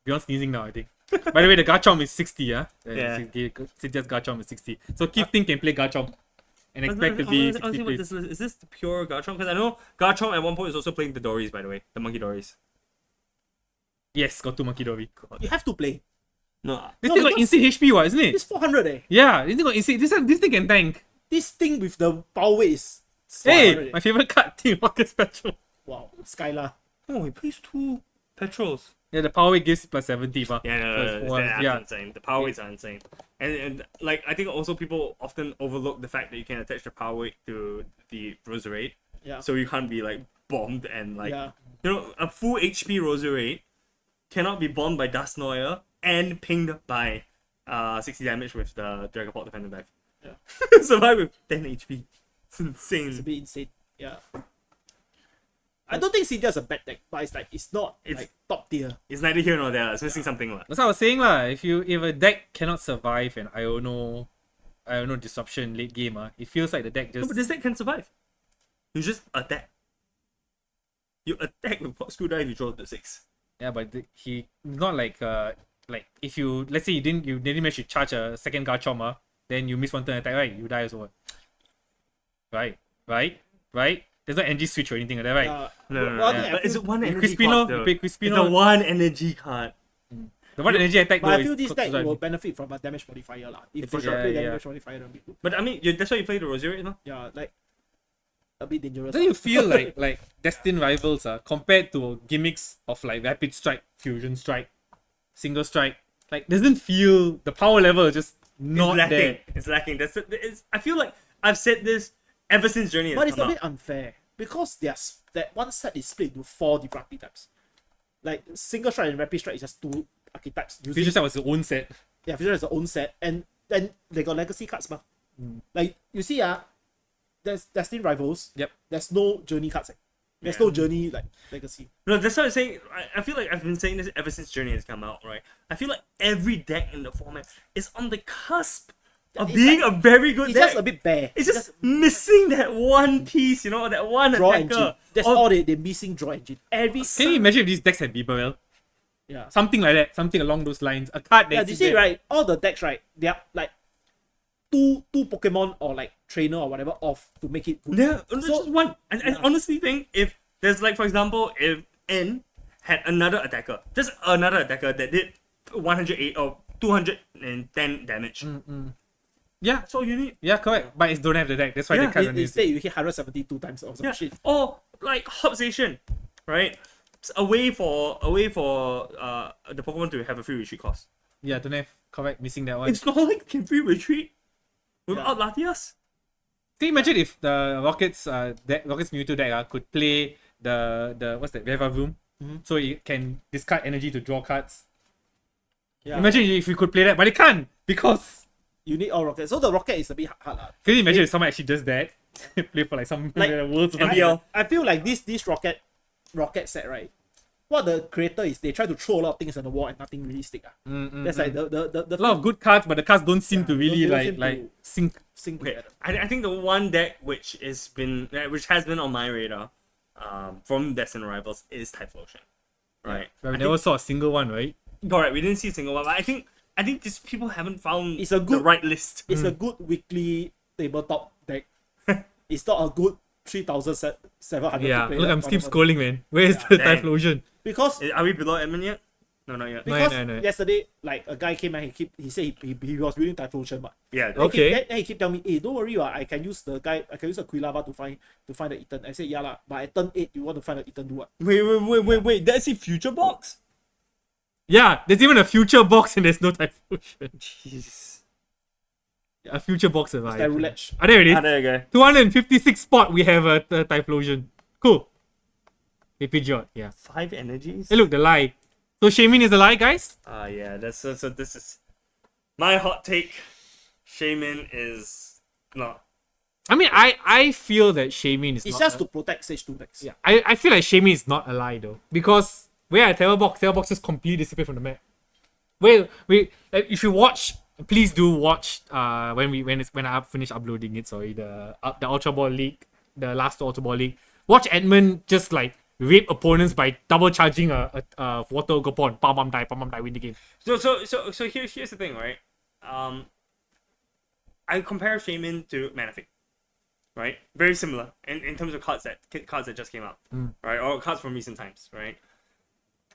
beyond sneezing now, I think. By the way, the Garchomp is 60, yeah? Yeah. Just Garchomp is 60. So Kifting can play Garchomp and expect to be 60 plays. Is this the pure Garchomp? Because I know Garchomp at one point is also playing the Doris, by the way. The Monkey Doris. Yes, got 2 Monkey Dori. You have to play. No. This No, thing got because- insane HP, what, isn't it? It's 400 Yeah, this thing got insane. This thing can tank. This thing with the power weight is 400 Hey, my favorite card, Team Rocket Special. Wow, Skylar. Oh, he plays 2 Petrols. Yeah, the power weight gives plus 70, but Yeah, no, that's yeah. insane. The power weights are insane. And like, I think also people often overlook the fact that you can attach the power weight to the Roserade. Yeah. So you can't be like bombed and like, Yeah. you know, a full HP Roserade cannot be bombed by Dusknoir and pinged by 60 damage with the Dragapult Defender Dive. Yeah. Survive with 10 HP. It's It's a insane. bit insane. Yeah. I don't think Cynthia's a bad deck, but it's like it's not like top tier. It's neither here nor there. It's missing something. That's what I was saying lah. If a deck cannot survive an Iono disruption late game, it feels like the deck No, just. but this deck can survive. You just attack. You attack with Screw Dive, you draw the 6. Yeah, but he not like if you, let's say you didn't manage to charge a second Garchomp, then you miss one turn attack, right? You die also. Right. There's no energy switch or anything like that, right? No. well, I think But it's one energy Crispino, card, you though. pay It's Crispino. a one energy card. The one energy attack But though I feel is this deck survive. will benefit from a damage modifier lah. If for Yeah, sure play yeah. damage modifier, that'll be good. But I mean, that's why you play the Rosary, no? Yeah, like a bit dangerous. Don't you feel like Destined Rivals compared to gimmicks of like Rapid Strike, Fusion Strike, Single Strike, like doesn't feel the power level is just not it's lacking. there. It's lacking. I feel like I've said this ever since Journey has But it's a come bit out. unfair because that one set is split into 4 different archetypes. Like single strike and rapid strike is just 2 archetypes. Fusion Strike was its own set. Yeah, Fusion is the own set, and then they got legacy cards, ma. Like you see, there's Destined Rivals. Yep. There's no journey cards. There's Yeah. no journey like legacy. No, that's what I'm saying. I feel like I've been saying this ever since Journey has come out, right? I feel like every deck in the format is on the cusp of it's being like- a very good It's deck. just a bit bare. It's just missing that one piece, that one draw attacker. engine. That's Or- all they're missing, draw engine. Every Can you imagine if these decks had Bibarel? yeah. Something like that, something along those lines. A card Yeah, that you see, right? All the decks, right? They are like two Pokemon or like trainer or whatever off to make it good. Yeah, just one. And I honestly think if there's like, for example, if N had another attacker, just another attacker that did 108 or 210 damage, Yeah, that's all you need. yeah, correct. But it don't have the deck. That's why Yeah, the card don't use Instead, you hit 172 times or some Yeah. shit. Or like Hobsation, right? It's a way for the Pokemon to have a free retreat cost. Yeah, don't have. Correct, missing that one. It's not like can free retreat without Latias. Can you imagine if the Rockets Mewtwo deck could play the what's that, Viva Room? So it can discard energy to draw cards. Yeah. Imagine if we could play that, but it can't because You need all rockets. So the rocket is a bit hard. can you imagine if someone actually does that? Play for like some Like, worlds or something. MBL. I feel like this rocket set, right? What the creator is, they try to throw a lot of things on the wall and nothing really stick. That's like the A lot of good cards, but the cards don't seem to really they don't seem like to sync. sync Okay, together. I think the one deck which has been on my radar, from Destined Rivals is Typhlosion, right? But we never saw a single one, right? Correct. We didn't see a single one, but I think these people haven't found It's a the good- right list. It's a good weekly tabletop deck. It's not a good 3,700 Yeah. to play Look, I'm tournament. skip scrolling, man. Where's the Dang. Typhlosion? Because Are we below Edmund yet? No, not yet. No. because yesterday, like a guy came and he said he was building Typhlosion, but Yeah. Okay. then he keep telling me, hey, don't worry, I can use the Quilava to find the Ethan. I said, yeah lah, but at turn 8 you want to find the Ethan do what? Wait. That's a future box. Yeah, there's even a future box and there's no Typhlosion. Jeez. A future box survived. That roulette. Ah, there it is. There you go. 256 spot. We have a Typhlosion. Cool. Hey, Pidgeot. Yeah. 5 energies. Hey, look, the lie. So Shaymin is a lie, guys. Yeah. That's so. This is my hot take. Shaymin is not. I mean, I feel that Shaymin is It's not. just to protect Sage 2 decks. Yeah, I feel like Shaymin is not a lie though, because where at Terror Box just completely disappeared from the map. Well, if you watch, please do watch. When I finish uploading it. Sorry, the Ultra Ball League, the last Ultra Ball League. Watch Edmund just like rape opponents by double charging a water Gopon. Bam die, win the game. So here's the thing, right? I compare Shaymin to Manaphy, right? Very similar in terms of cards that just came out, right? Or cards from recent times, right?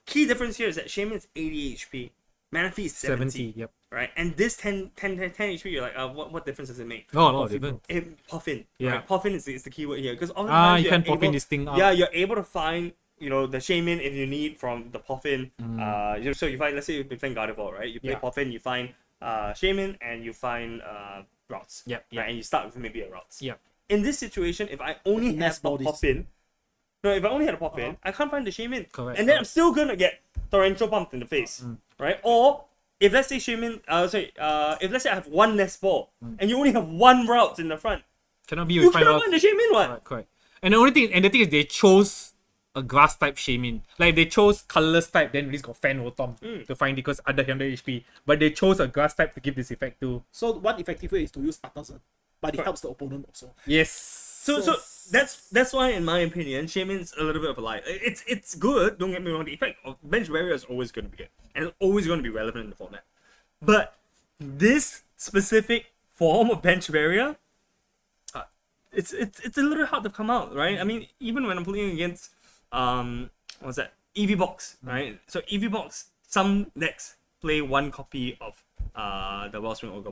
Key difference here is that Shaymin is 80 HP, Manaphy is 70, Yep. right? And this 10 HP, you're like, what difference does it make? No, no, different. Puffin, Yeah. right? Puffin is the keyword here because You can pop in this thing up. Yeah, you're able to find the Shaymin if you need from the Puffin. So you find, let's say you're playing Gardevoir, right? You play Yeah. Puffin, you find Shaymin, and you find routes. Yep, Right, and you start with maybe a routes. Yep. In this situation, if I only have Nest a bodies. Puffin, if I only had a Puffin, I can't find the Shaymin. Correct, And then I'm correct. still gonna get torrential bumped in the face, right? Or if let's say Shaymin, if let's say I have one nest ball and you only have one route in the front, Cannot be you with cannot final. find the Shaymin one. Correct. And the thing is, they chose a grass type Shaymin. Like if they chose colorless type, then this got fan Rotom to find it because under 100 HP. But they chose a grass type to give this effect too. So one effective way is to use Artisan, but it helps the opponent also. Yes. So that's why, in my opinion, Shaymin's a little bit of a lie. It's good. Don't get me wrong. The effect of bench barrier is always going to be good, and it's always going to be relevant in the format. But this specific form of bench barrier, it's a little hard to come out, right? I mean, even when I'm playing against what's that? Eevee box, right? So Eevee box, some decks play one copy of the Wellspring Ogre,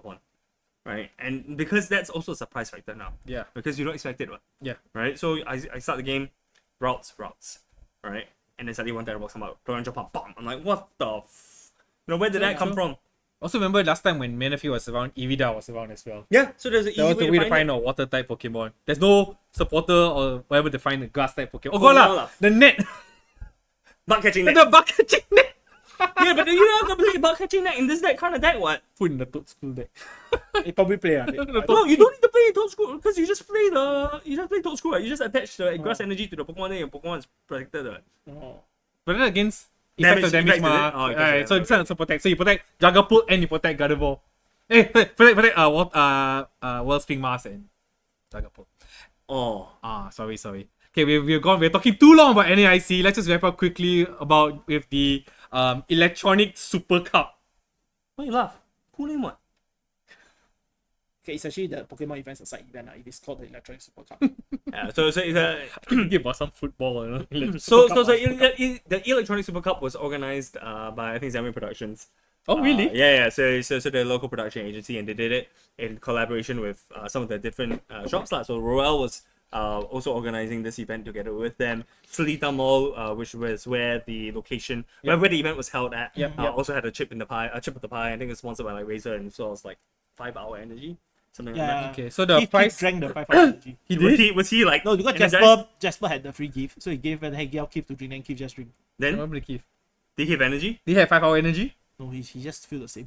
right? And because that's also a surprise factor now. Yeah. Because you don't expect it, right? Yeah. Right? So I start the game, routes, right? And then suddenly one terror box come out, torrential pump, bam. I'm like, what the where did that come from? Also remember last time when Manaphy was around, Eevee was around as well. Yeah, so there's an That was easy the way way to to find it. a water type Pokemon. There's no supporter or whatever to find a grass type Pokemon. Oh Oh, god lah, lah. the net, Bug catching net. the bug catching net. Yeah, but you don't have to play bug catching net in this deck kind of deck, what? Put in the Toad School deck. It probably play. No, you don't need to play Toad School because you just play Toad School. Right? You just attach the grass energy to the Pokemon, then your Pokemon is protected. Right? But then against effective damage, Effect, is it? ma. Oh, Right, so it's not to protect. So you protect Dragapult and you protect Gardevoir. Protect Wellspring Mask and Dragapult. Oh. Sorry. Okay, we're talking too long about NAIC. Let's just wrap up quickly about with the Electronic Super Cup. Why you laugh? Cool name what? Okay, it's actually the Pokemon event's a side event. If it's called the Electronic Super Cup. Yeah, so it's a Give us some football, you know? the Electronic Super Cup was organized by I think Xamarin Productions. Oh really? Yeah. So the local production agency, and they did it in collaboration with some of the different shops lah. So Roel was also organizing this event together with them. Seletar Mall, which was where the location where the event was held at, also had a chip of the pie. I think it's sponsored by like Razer, and so it was like 5-hour energy, something like that. Okay, so the price drank the 5 hours energy. Was he like No, because energized? Jasper had the free gift, so he gave Keith to drink, and Keith just drink. Then Probably Keith. did he have energy? Did he have 5-hour energy? No, he just feel the same.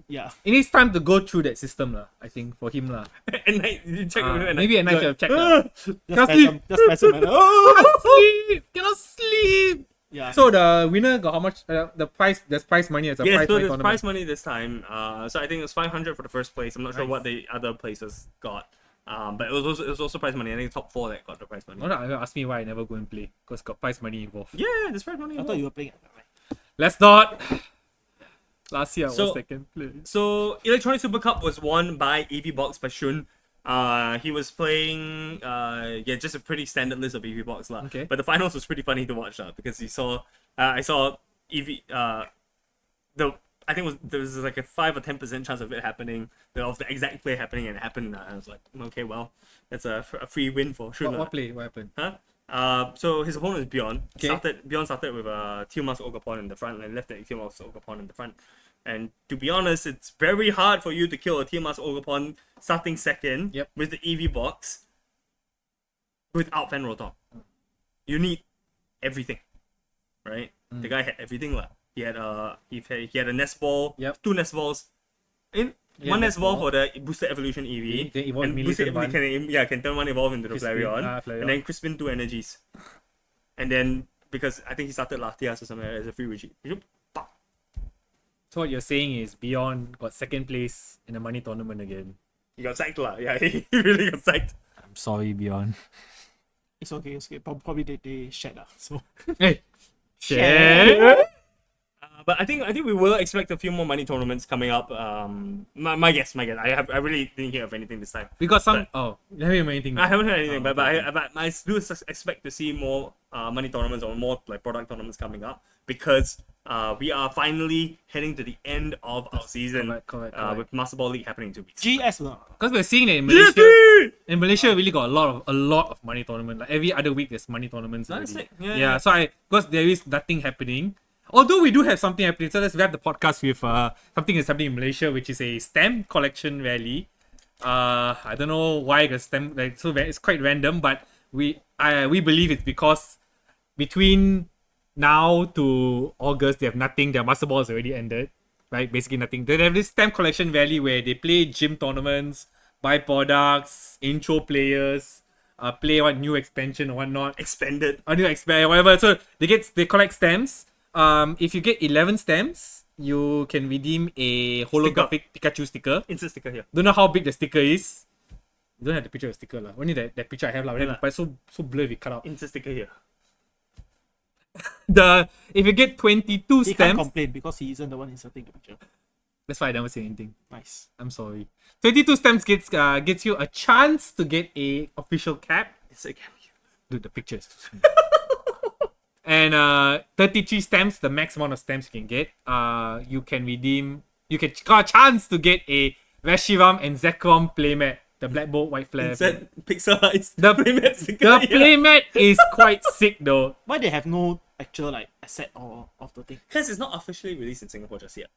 Yeah. It needs time to go through that system lah. I think for him lah. And night, you check Maybe at night should have checked lah. Just passive manner. Cannot sleep. Yeah. So the winner got how much? The prize. There's prize money as a Yes, prize so money there's tournament. prize money this time. So I think it was 500 for the first place. I'm not sure what the other places got. But it was also prize money. I think top 4 that got the prize money. No, ask me why I never go and play because got prize money involved. Yeah, there's prize money. I thought you were playing. Let's not. Last year I So- was second place. So Electronic Super Cup was won by Eevee Box by Shun. He was playing just a pretty standard list of Eevee Box lah. Okay. But the finals was pretty funny to watch because I saw Eevee I think there was like a 5 or 10% chance of it happening, of the exact play happening, and it happened. I was like, okay, well, that's a free win for Shun. What play? What happened? Huh? So his opponent is Bjorn. Okay. Bjorn started with a Teal Mask Ogre in the front and left the Teal Mask Ogre in the front. And to be honest, it's very hard for you to kill a Teal Mask Ogre starting second with the Eevee box without Fan Rotom. You need everything, right? The guy had everything lah. He had a nest ball, 2 nest balls, one nest ball for the boosted evolution Eevee, Then evolve and immediately boosted can turn one evolve into the Crispin, Flareon, and then Crispin 2 energies, and then because I think he started Latias or something as a free Reggie. So what you're saying is Beyond got second place in the money tournament again. He got sacked lah. Yeah, he really got sacked. I'm sorry, Beyond. It's okay. Probably they shared lah. So Hey, share. But I think we will expect a few more money tournaments coming up. My guess. I really didn't hear of anything this time. We got some. You haven't heard anything. I haven't heard anything, but I do expect to see more money tournaments or more like product tournaments coming up because we are finally heading to the end of our season. Correct. With Master Ball League happening in 2 weeks. GS lah. Because we're seeing that in Malaysia really got a lot of money tournament. Like every other week there's money tournaments. That's Already. sick. Yeah. So because there is nothing happening. Although we do have something happening, so let's wrap the podcast with something that's happening in Malaysia, which is a stamp collection rally. I don't know why the stamp it's quite random, but we believe it's because between now to August they have nothing. Their Master Ball has already ended, right? Basically nothing. They have this stamp collection rally where they play gym tournaments, buy products, intro players, play what new expansion or whatnot. Expanded. Or new expand whatever. So they collect stamps. If you get 11 stamps, you can redeem a holographic Pikachu sticker. Instant sticker here. Don't know how big the sticker is. You don't have the picture of the sticker lah. Only that picture I have lah. But it's so blurry if you cut out. Instant sticker here. If you get 22 He can't stamps, complain because he isn't the one inserting the picture. that's why I never say anything. Nice. I'm sorry. 22 stamps gets you a chance to get a official cap. It's a cameo. Dude, the picture is too small. And 33 stamps, the max amount of stamps you can get. You can got a chance to get a Reshiram and Zekrom playmat. The Black Bolt White Flare. Insert pixelized The playmat sticker. The playmat is quite sick though. Why they have no actual like asset or of the thing? Because it's not officially released in Singapore just yet.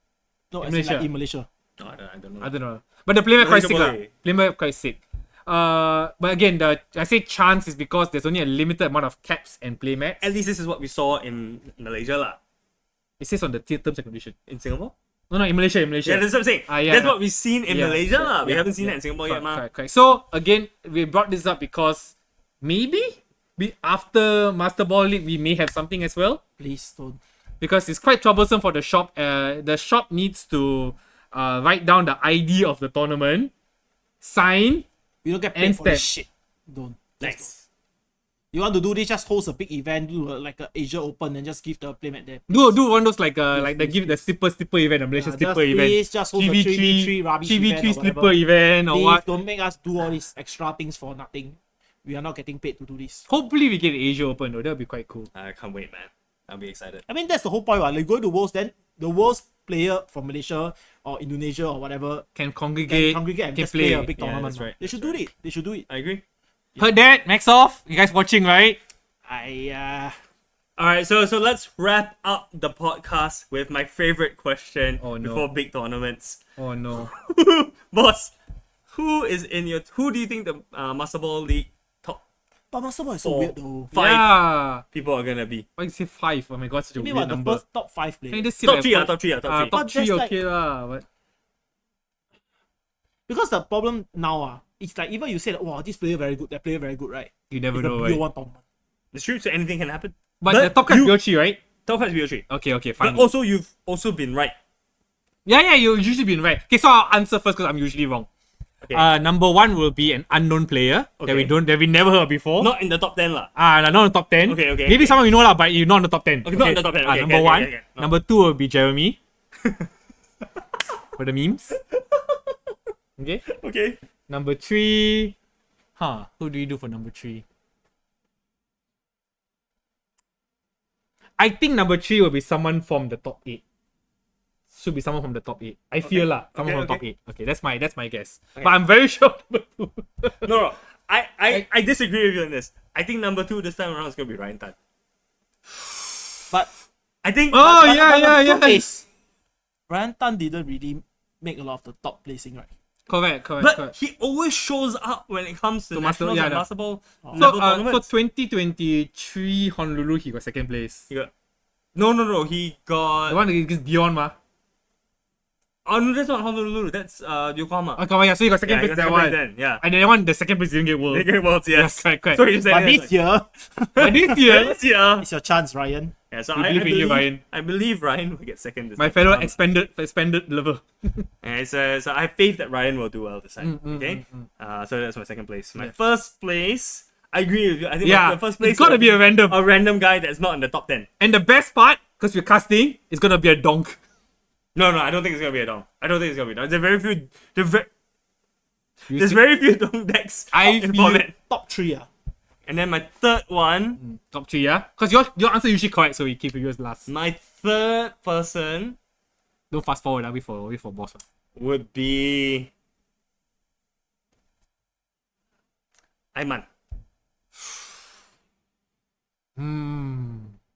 No, In as in, Malaysia. like, in Malaysia. No, I don't know. I don't know. But the playmat quite sick lah. Malaysia Playmat quite sick. But again, I say chance is because there's only a limited amount of caps and playmats. At least this is what we saw in Malaysia lah. It says on the terms and condition. In Singapore? No, in Malaysia. Yeah, that's what I'm saying. Yeah. That's what we've seen in Yeah. Malaysia lah. We Yeah. haven't seen that in Singapore yet, ma. Correct. So again, we brought this up because maybe after Master Ball League we may have something as well, Please don't. because it's quite troublesome for the shop. The shop needs to write down the ID of the tournament, sign. You don't get And paid for this stamp. shit. Don't. Just Nice. You want to do this, just host a big event, do like a Asia Open, and just give the playmat there. Do one of those like they give the slipper event, the Malaysian slipper event. Please just host a 3v3 rubbish event TV3 or slipper whatever. event or Please what. don't make us do all these extra things for nothing. We are not getting paid to do this. Hopefully we get Asia Open though. That would be quite cool. I can't wait, man. I'll be excited. I mean, that's the whole point. Right? Like, go to Worlds, then the Worlds player from Malaysia or Indonesia or whatever Can can congregate, congregate and can just play a big Yeah, tournament. that's right. They should do it. They should do it. I agree. Heard that? Max off. You guys watching, right? Alright, so let's wrap up the podcast with my favorite question Oh, no. before big tournaments. Oh no. Boss, who do you think the Master Ball League top But Master Ball is so Four. weird though. Five. Yeah. people are gonna be? Why you say 5? Oh my god, such a Maybe weird what, the number. first top 5 Can you players. just say Top like three, five- top three. top But 3 that's okay lah. But Because the problem now, it's like even you say that, wow, this player very good, that player very good, right? you never It's a know, BO1 right? tournament. It's true, so anything can happen. But the top card is BO3, right? Top card is BO3. Okay, fine. But also, you've also been right. Yeah, you've usually been right. Okay, so I'll answer first because I'm usually wrong. Okay. Number 1 will be an unknown player that we never heard before. Not in the top 10 lah. Not in the top 10. Okay. Maybe someone you know lah, but you're not in the top 10. Okay, not in the top 10. Okay, number okay, 1. okay. No. Number 2 will be Jeremy. For the memes. Okay. Okay. Number 3. Who do you do for number 3? I think number 3 will be someone from the top 8. Should be someone from the top 8. I feel lah. Someone from the top 8. Okay, that's my guess. Okay. But I'm very sure number 2. No. I disagree with you on this. I think number 2 this time around is gonna be Ryan Tan. But I think. Oh, but yeah. the thing is, Ryan Tan didn't really make a lot of the top placing, right? Correct. But he always shows up when it comes to nationals and basketball So, level tournaments. 2023 Honolulu, he got second place. He got no. He got. The one against Dion, ma. Oh no, that's not Honolulu. That's Yokohama. Okay, yeah, so he got second Yeah, he place got that second place one. then, yeah. And then one, the second place didn't get world. They get worlds, yes. Yeah, correct. So you said But this year, But this year, this year. it's your chance, Ryan. Yeah, so We I believe in you, believe Ryan. I believe Ryan will get second this my time fellow around. expanded lover. And so I have faith that Ryan will do well this time. Okay? So that's my second place. My first place, I agree with you. I think my first place it's gotta will be a random. a random guy that's not in the top 10. And the best part, because we're casting, is gonna be a donk. No, I don't think it's gonna be a dong. There's very few. You There's see- very few dong decks I in feel- format. Top 3, And then my third one, Top 3, yeah? Because your answer usually correct, so we keep yours last. my third person Don't fast forward, wait for boss. would be Aiman.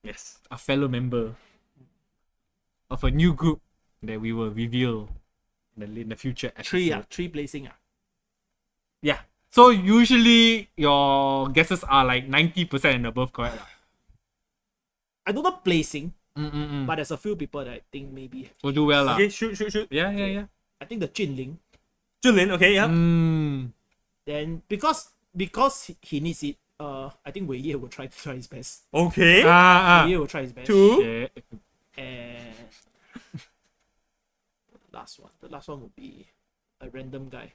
Yes. A fellow member of a new group that we will reveal in the future episode. 3 placing. Yeah. So usually your guesses are like 90% and above, correct? I don't know placing, but there's a few people that I think maybe. Will do well. Okay, shoot. Yeah. I think the Jinling. Junlin, okay, yeah. Then because because he needs it. I think Wei Ye will try his best. Okay. Wei Ye will try his best. Two. Shit. And the last one would be a random guy.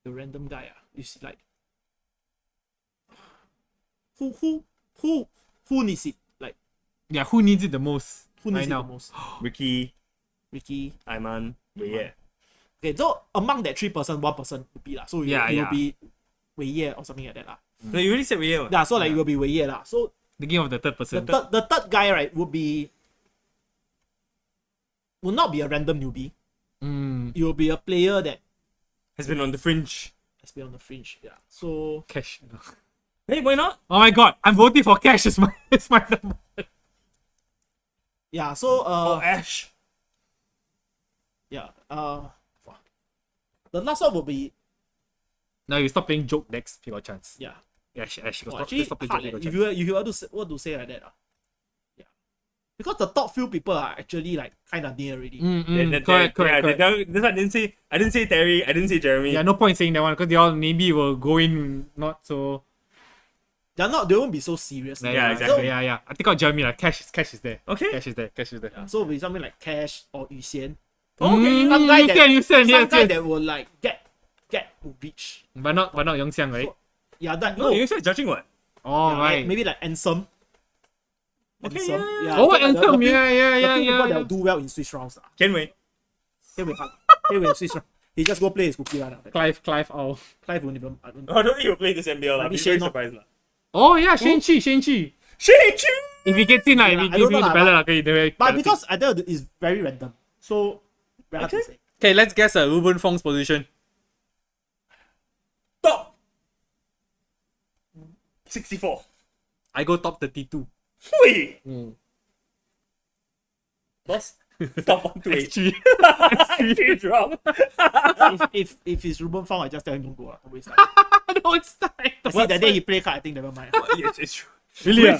The random guy. You see, like who needs it? Like Yeah, who needs it the most who needs right it now? the most? Ricky, Ricky. Aiman, yeah. Okay, so among that 3%, 1% would be lah. So it will be Wei Ye or something like that lah. No, you already said Rio. Yeah, so like it will be Wei Ye lah. So Thinking of the third person. the third guy, right, will not be a random newbie. It will be a player that Has been on the fringe. has been on the fringe. Yeah. So Cash. Hey, why not? Oh my god, I'm voting for Cash as my number. yeah, so Ash. yeah. The last one will be Now you stop playing joke next, you got a chance. yeah. Ash, Oh, actually, stop playing hard, joke, if you got a chance. you want to say like that, yeah, because the top few people are actually like kind of near already. Correct. This one I didn't say Terry. I didn't say Jeremy. Yeah, no point saying that one because they all maybe will go in not so. They won't be so serious. Yeah, exactly. So, Yeah. I think out Jeremy like Cash is there. Okay. Cash is there. so it'll be something like Cash or Yu Xian. Okay. Some guy you said some guy yes. that will like get reach. But not Yongxiang, right? So, yeah, that No, you said judging what? Oh yeah, right. Maybe like Ansem. Okay, Ansem. yeah. Oh, so like Ansem, the few people yeah. that will do well in Swiss rounds. Can wait. Can win Swiss round. He just go play his cookie run. Clive. Oh. Clive won't even. I don't I don't think he'll play this MBL. I'll Maybe be Shane very not. surprised. Oh yeah, Shane Chi. Shane If he gets in, if Yeah, he I gives don't you know the lah, ballot, okay, the But because I tell you, it's very random. So, very hard to say. okay, let's guess Ruben Fong's position. Top 64. I go top 32. Wait. Boss. Top 128. X3. Drop. if it's Ruben Fong, I just tell him don't go. Don't waste time. No, it's time. See, that day he play card, I think never mind. Yes, it's true. Really?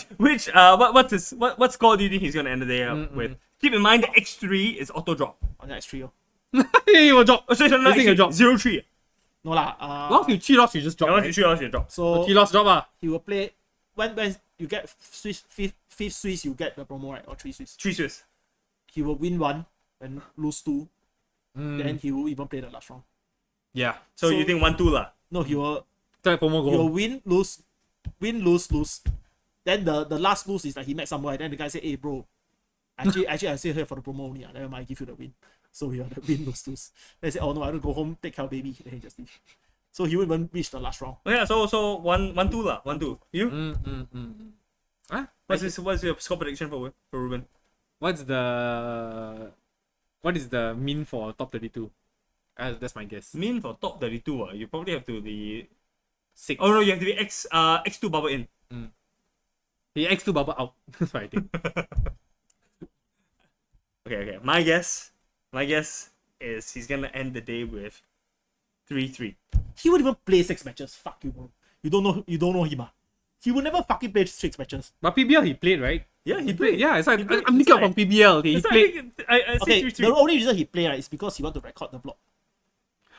What score do you think he's gonna end the day up with? Keep in mind the X3 is auto drop. On the X3. He will drop. Oh, so it's not This thing will drop. 0-3. No lah. Once you 3 loss, you just drop. Once Right? you shoot off, you drop. So 3 loss drop. he will play when you get fifth Swiss, you get the promo, right? Or 3 Swiss. 3 Swiss. He will win 1 and lose 2. Then he will even play the last round. Yeah. So you So- think 1-2 lah? No, he will Try promo go home. win, lose. Then the last lose is like he met someone. Then the guy say, "Hey bro, actually I stay here for the promo only. Never mind, I give you the win." So he had the win, lose. Then he say, "Oh no, I don't go home, take care of baby." Then he just leave. So he won't even reach the last round. Oh, yeah, so 1-2 lah. 1-2. You? Huh? What's your score prediction for Ruben? What is the mean for top 32? That's my guess. Mean for top 32, you probably have to be 6. Oh no, you have to be X2 bubble in. He X2 bubble out. That's what I think. Okay. My guess is he's gonna end the day with 3-3. He won't even play 6 matches. Fuck you, bro. You don't know him. He will never fucking play 6 matches. But PBL he played, right? Yeah, He played. Yeah, it's like played. I'm thinking from PBL. He That's why played. I say Okay, 3-3. the only reason he play right is because he want to record the vlog.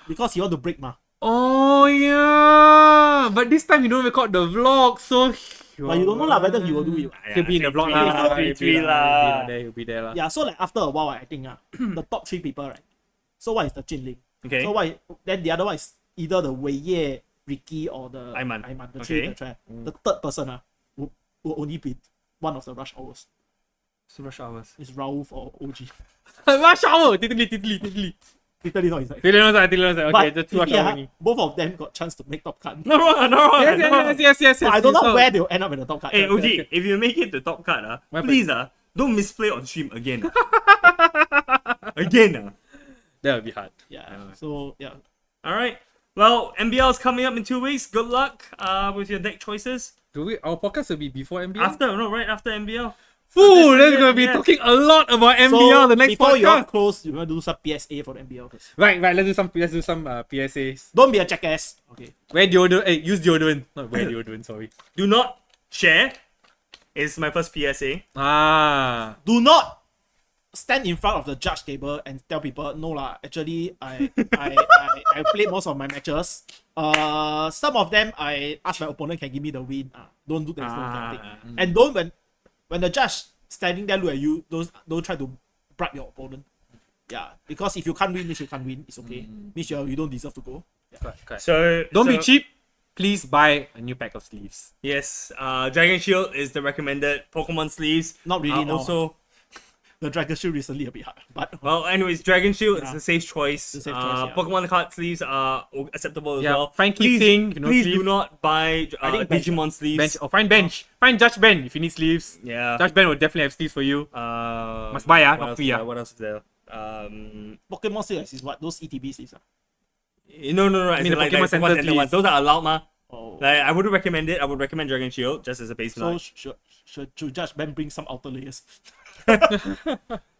Because he want to break Oh yeah, but this time you don't record the vlog, so. But you don't know lah whether he will do it. He'll be in the vlog 3-3 lah. lah. He'll be there lah. Yeah, so like after a while, I think the top 3 people, right? So one is the Jin Ling. Okay. So then the other one is either the Wei Ye, Ricky, or the Aiman. The Okay. three. The third person will only be one of the rush hours. Rush hours. It's Rauf or OG. Rush hour. Titli. Literally not inside. Titli. Okay, But the 2 you rush see, hour only. both of them got chance to make top card. No wrong. Yes. So I don't know So- where they'll end up in the top card. Hey, OG, if you make it to top card, What please, don't misplay on stream again. Again. That would be hard. Yeah. So yeah. Alright. Well, MBL is coming up in 2 weeks. Good luck with your deck choices. Our podcast will be before MBL? Right after MBL. Fool, This is that's gonna it, be yeah. talking a lot about MBL So the next before you all podcast. close, you want to do some PSA for the MBL first. Right. Let's do some PSAs. Don't be a jackass. Okay. Wear deodorant. Hey, use deodorant. Not wear deodorant. Sorry. Do not share. Is my first PSA. Ah. Do not stand in front of the judge table and tell people, no lah, actually I played most of my matches. Some of them I ask my opponent can give me the win. Don't do that kind of thing. And don't when the judge standing there look at you, don't try to bribe your opponent. Yeah, because if you can't win, means you can't win. It's okay. Means you don't deserve to go. Yeah. Correct. So Don't be cheap. Please buy a new pack of sleeves. Yes, Dragon Shield is the recommended Pokemon sleeves. Not really now. Also, The Dragon Shield recently a bit hard, but well, anyways, Dragon Shield is a safe choice. It's a safe choice, yeah. Pokemon card sleeves are acceptable as well. Find Please, Keating, please sleeve. do not buy think bench, Digimon sleeves. Bench or find bench. Find Judge Ben if you need sleeves. Yeah. Judge Ben will definitely have sleeves for you. Must buy, what not else free, is there? What else is there? Pokemon sleeves is what? Those ETB sleeves. No. I mean the Pokemon Center ones. sleeves. Those are allowed, ma. Oh. Like, I wouldn't recommend it. I would recommend Dragon Shield just as a baseline. So should Judge Ben bring some outer layers?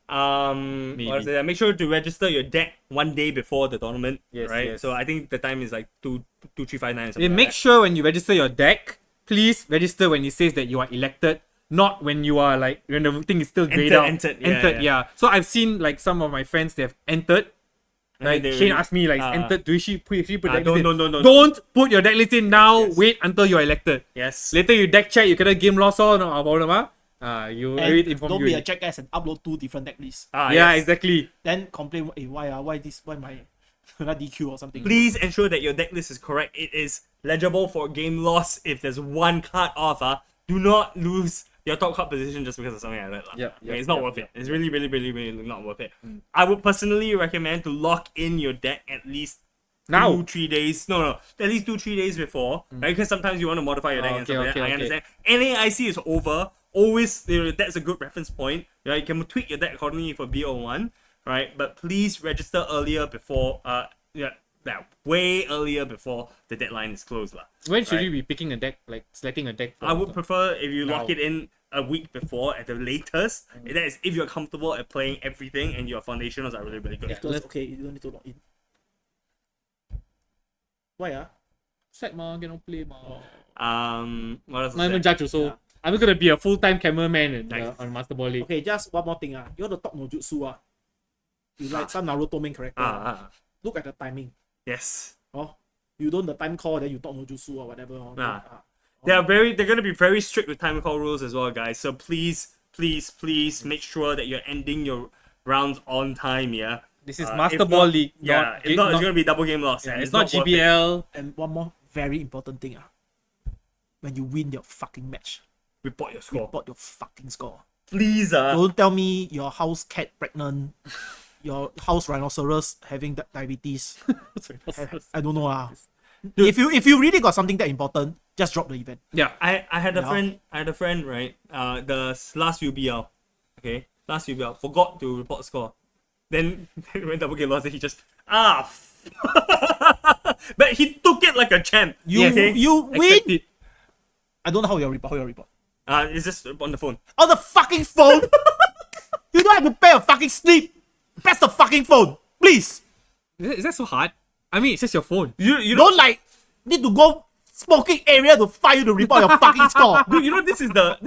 What is it? Make sure to register your deck one day before the tournament. Yes, right. yes. So I think the time is like 2359. Make sure when you register your deck, please register when it says that you are elected, not when you are like when the thing is still grayed out. Entered. Yeah. So I've seen like some of my friends they have entered. Like Shane asked me like entered. Do she put deck list in? No. Don't put your deck list in now. Yes. Wait until you're elected. Yes. Later you deck check. You cannot game loss or no problem. You And inform don't you. be a jackass and upload 2 different deck lists. Yeah, Yes. exactly. Then complain, why my not DQ or something. Please ensure that your deck list is correct. It is legible for game loss if there's one card off. Do not lose your top card position just because of something like that. Yep, It's not worth it. It's really not worth it. I would personally recommend to lock in your deck at least Now. 2-3 days. No, at least 2-3 days before. Right? Because sometimes you want to modify your deck and stuff like that. I understand. NAIC is over. Always, that's a good reference point. Right? You can tweak your deck accordingly for BO1. Right? But please register earlier before. Way earlier before the deadline is closed. When should Right. you be picking a deck? Like selecting a deck? I would prefer if you lock Now. it in a week before at the latest. That is if you're comfortable at playing everything and your foundations are really, really good. Because, okay, you don't need to log in. Why Set ma, cannot play ma. What else? Not is even there? judge also. Yeah. I'm gonna be a full-time cameraman in, Nice. on Master Ball League. Okay, just one more thing. You want to talk no jutsu. You like some Naruto main character. Look at the timing. Yes. Oh, you don't the time call, then you talk no jutsu or whatever. They're gonna be very strict with time call rules as well, guys. So please make sure that you're ending your rounds on time. Yeah. This is If Master not- Ball League. Yeah. If not, it's gonna be double game loss. yeah, and it's not worth it. GBL. And one more very important thing. When you win your fucking match, Report your score, report your fucking score. please. Don't tell me your house cat pregnant, your house rhinoceros having diabetes. I don't know. If you really got something that important, just drop the event. Yeah. I had a Yeah. friend, right? The last UBL, okay, last UBL forgot to report score. Then when double game lost, he just but he took it like a champ. You win. Accept it. I don't know how you report. It's just on the phone. On the fucking phone. You don't have to pay a fucking sleep. Press the fucking phone, please. Is that so hard? I mean, it's just your phone. You Don't like need to go smoking area to find you to report your fucking score. Dude, you know this is the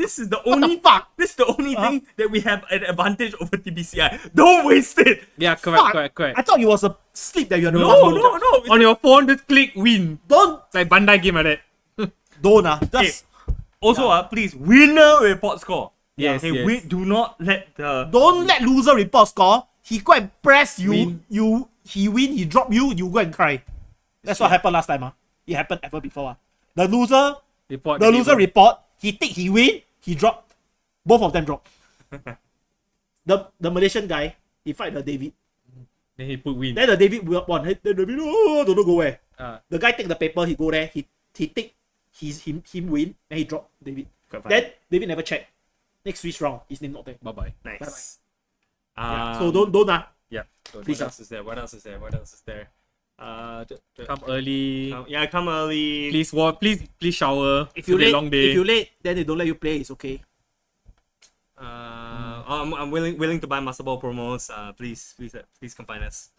What only the fuck? This is the only thing that we have an advantage over TBCI. Don't waste it. Yeah, Fuck. correct. I thought it was a sleep that you had to No. On your phone, just click win. Don't Like Bandai game like that. just Also, please winner report score. Yes, Okay, yes. do not let the don't let loser report score. He go and press you. Win. He win. He drop you. You go and cry. That's what happened last time. It happened ever before. The loser report. He think he win. He drop. Both of them drop. the Malaysian guy. He fight the David. Then he put win. Then the David won. Then David don't know go where. Uh, The guy take the paper. He go there. He take him win. Then he drop David. Quite fine. Then David never check. Next switch round, his name not there. bye. nice. So don't Yeah. Please, What else is there? What else is there? Come early. Come early. Please shower. If you It's a late, long day. if you late, then they don't let you play. It's okay. I'm willing to buy Master Ball promos. Please combine us.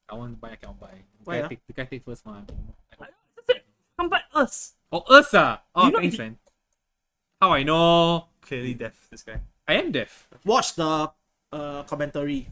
I want to buy, I can't buy. Why, The guy take first man. Combine us. Oh, us ah. Oh, You know thanks he- man. How I know? Clearly deaf, this guy. I am deaf. Watch the commentary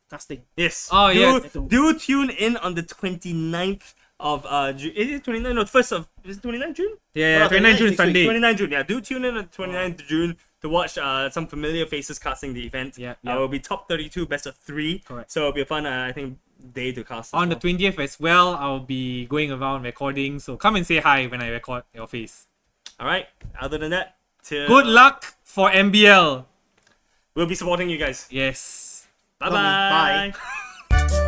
casting. Yes. Oh, yes. Do tune in on the 29th of June. Is it 29th? No, first of is it 29th June? Yeah, Well, 29 June next week, Sunday. 29th June. Yeah, do tune in on 29th June to watch some familiar faces casting the event. Yeah, It yeah. will be top 32, best of 3. Correct. So it'll be a fun, I think, day to cast. On the 20th as well, I'll be going around recording. So come and say hi when I record your face. All right. Other than that, Good luck for MBL. We'll be supporting you guys. Yes. Bye-bye. Bye.